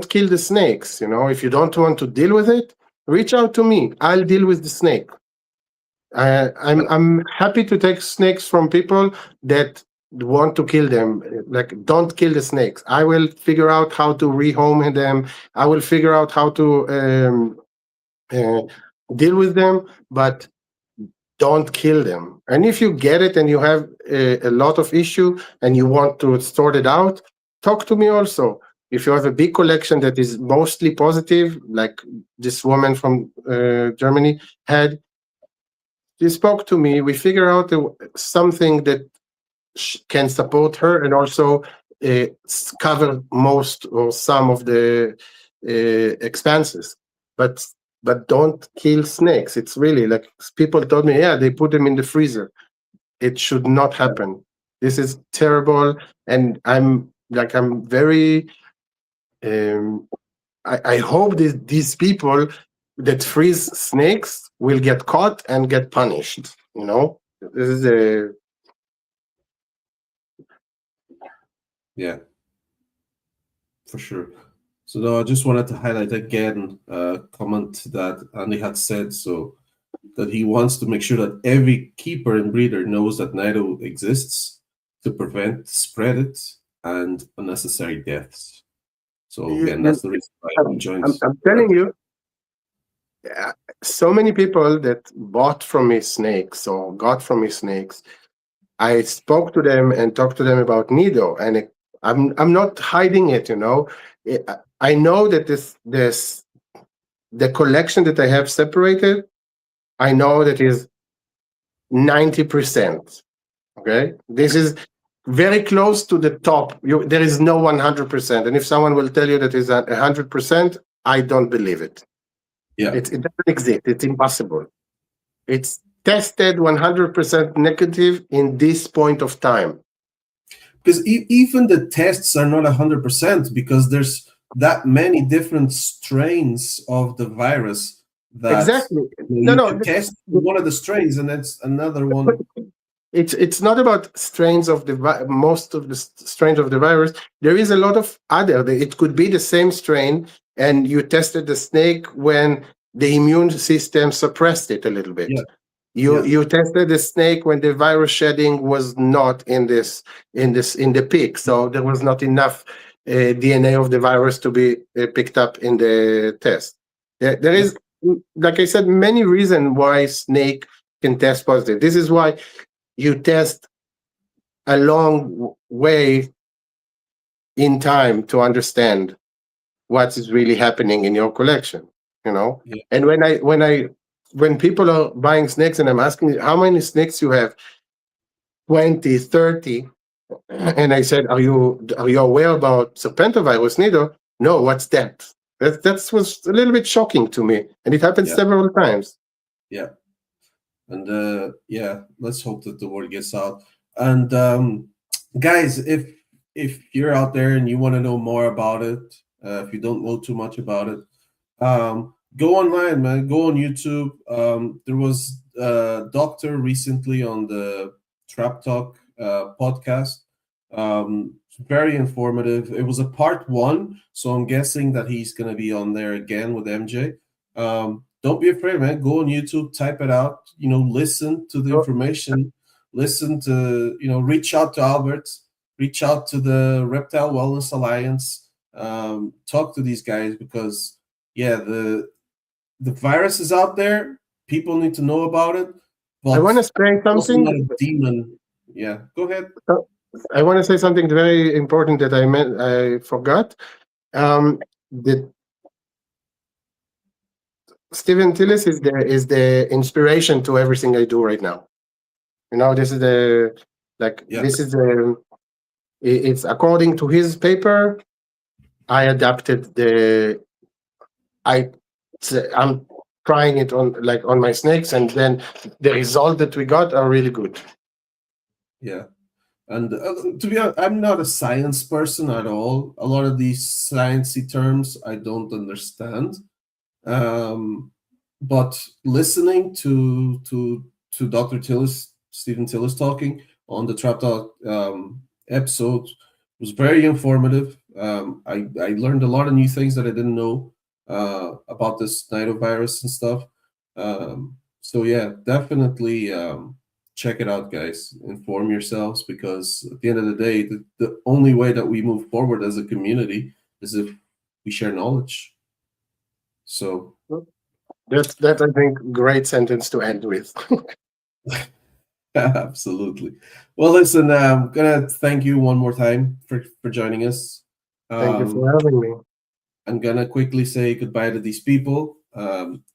Speaker 2: kill the snakes. If you don't want to deal with it, reach out to me. I'll deal with the snake. I'm happy to take snakes from people that want to kill them. Like, don't kill the snakes. I will figure out how to rehome them. I will figure out how to deal with them, but don't kill them. And if you get it and you have a lot of issue and you want to sort it out, talk to me also. If you have a big collection that is mostly positive, like this woman from Germany had, she spoke to me. We figure out something that can support her and also cover most or some of the expenses. But don't kill snakes. It's really like, people told me, yeah, they put them in the freezer. It should not happen. This is terrible, and I'm very. I hope these people that freeze snakes will get caught and get punished. This is a.
Speaker 1: Yeah, for sure. So no, I just wanted to highlight again a comment that Andy had said, so that he wants to make sure that every keeper and breeder knows that NIDO exists to prevent spread it and unnecessary deaths. So again, that's the reason why he joins.
Speaker 2: I'm telling you, so many people that bought from me snakes or got from me snakes, I spoke to them and talked to them about NIDO, and I'm not hiding it. I know that the collection that I have separated, I know that is 90%. Okay, this is very close to the top. There is no 100%, and if someone will tell you that is 100%, I don't believe it.
Speaker 1: Yeah,
Speaker 2: it doesn't exist. It's impossible. It's tested 100% negative in this point of time.
Speaker 1: because even the tests are not 100% because there's that many different strains of the virus that
Speaker 2: Exactly.
Speaker 1: you can test one of the strains and that's another one.
Speaker 2: It's not about strains of most of the strains of the virus. There is a lot of other. It could be the same strain, and you tested the snake when the immune system suppressed it a little bit.
Speaker 1: Yeah.
Speaker 2: You tested the snake when the virus shedding was not in the peak, so there was not enough DNA of the virus to be picked up in the test. There is, like I said, many reasons why snake can test positive. This is why you test a long way in time to understand what is really happening in your collection. And when I when people are buying snakes and I'm asking how many snakes you have, 20, 30, and I said, are you aware about serpentovirus, NIDO? No, what's that? That was a little bit shocking to me, and it happened
Speaker 1: Yeah.
Speaker 2: several times.
Speaker 1: Yeah. And yeah, let's hope that the word gets out. And guys, if you're out there and you want to know more about it, if you don't know too much about it, go online, man. Go on YouTube. There was a doctor recently on the Trap Talk podcast. Very informative. It was a part one, so I'm guessing that he's gonna be on there again with MJ. Don't be afraid, man. Go on YouTube, type it out. Listen to the
Speaker 2: So
Speaker 1: information. Listen to reach out to Albert. Reach out to the Reptile Wellness Alliance. Talk to these guys because yeah, the virus is out there. People need to know about it,
Speaker 2: I
Speaker 1: but
Speaker 2: want to say
Speaker 1: it's also not
Speaker 2: something.
Speaker 1: a demon. Yeah, go ahead.
Speaker 2: I want to say something very important that I forgot. The Stephen Tillis is the inspiration to everything I do right now. This is
Speaker 1: Yeah,
Speaker 2: it's according to his paper. I adapted I'm trying it on my snakes, and then the result that we got are really good.
Speaker 1: yeah. And to be honest, I'm not a science person at all. A lot of these sciencey terms I don't understand. But listening to Dr. Stephen Tillis talking on the Trap Talk episode was very informative. I learned a lot of new things that I didn't know about this NIDO virus and stuff. So yeah, definitely check it out, guys. Inform yourselves because at the end of the day, the only way that we move forward as a community is if we share knowledge. So
Speaker 2: That I think great sentence to end with.
Speaker 1: absolutely. Well, listen, I'm gonna thank you one more time for joining us.
Speaker 2: Thank you
Speaker 1: Um,
Speaker 2: for having me.
Speaker 1: I'm gonna quickly say goodbye to these people.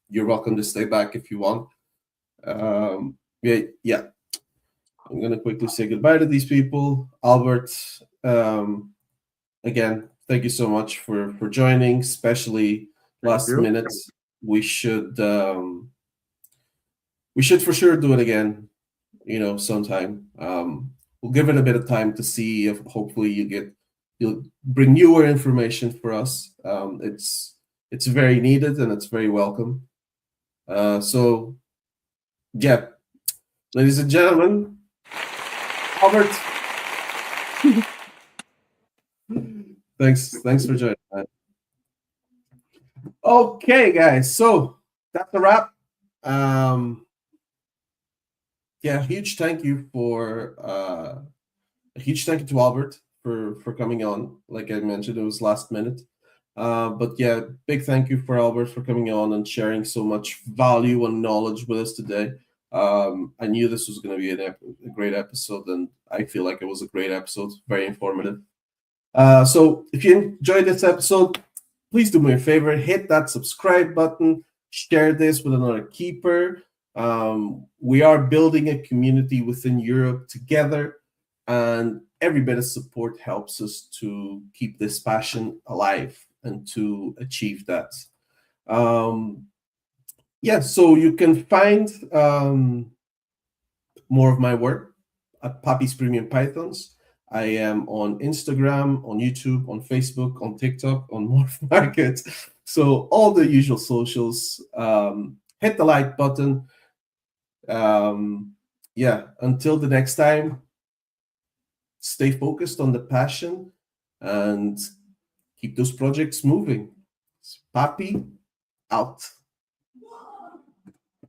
Speaker 1: You're welcome to stay back if you want. Yeah, yeah. I'm gonna quickly say goodbye to these people. Albert, again, thank you so much for joining, especially
Speaker 2: Thank
Speaker 1: last
Speaker 2: you.
Speaker 1: minute. We should we should for sure do it again. Sometime. We'll give it a bit of time to see if hopefully you'll bring newer information for us. It's very needed and it's very welcome. So yeah, ladies and gentlemen, Albert, thanks for joining. Okay, guys, so that's a wrap. Um, yeah, a huge thank you to Albert for coming on. Like I mentioned, it was last minute. But yeah, big thank you for Albert for coming on and sharing so much value and knowledge with us today. I knew this was going to be a great episode, and I feel like it was a great episode, very informative. So if you enjoyed this episode, please do me a favor, hit that subscribe button, share this with another keeper. We are building a community within Europe together, and every bit of support helps us to keep this passion alive and to achieve that. Yeah, so you can find more of my work at Pappy's Premium Pythons. I am on Instagram, on YouTube, on Facebook, on TikTok, on Morph Market. So all the usual socials. Hit the like button. Yeah, until the next time, stay focused on the passion and keep those projects moving. Pappy out.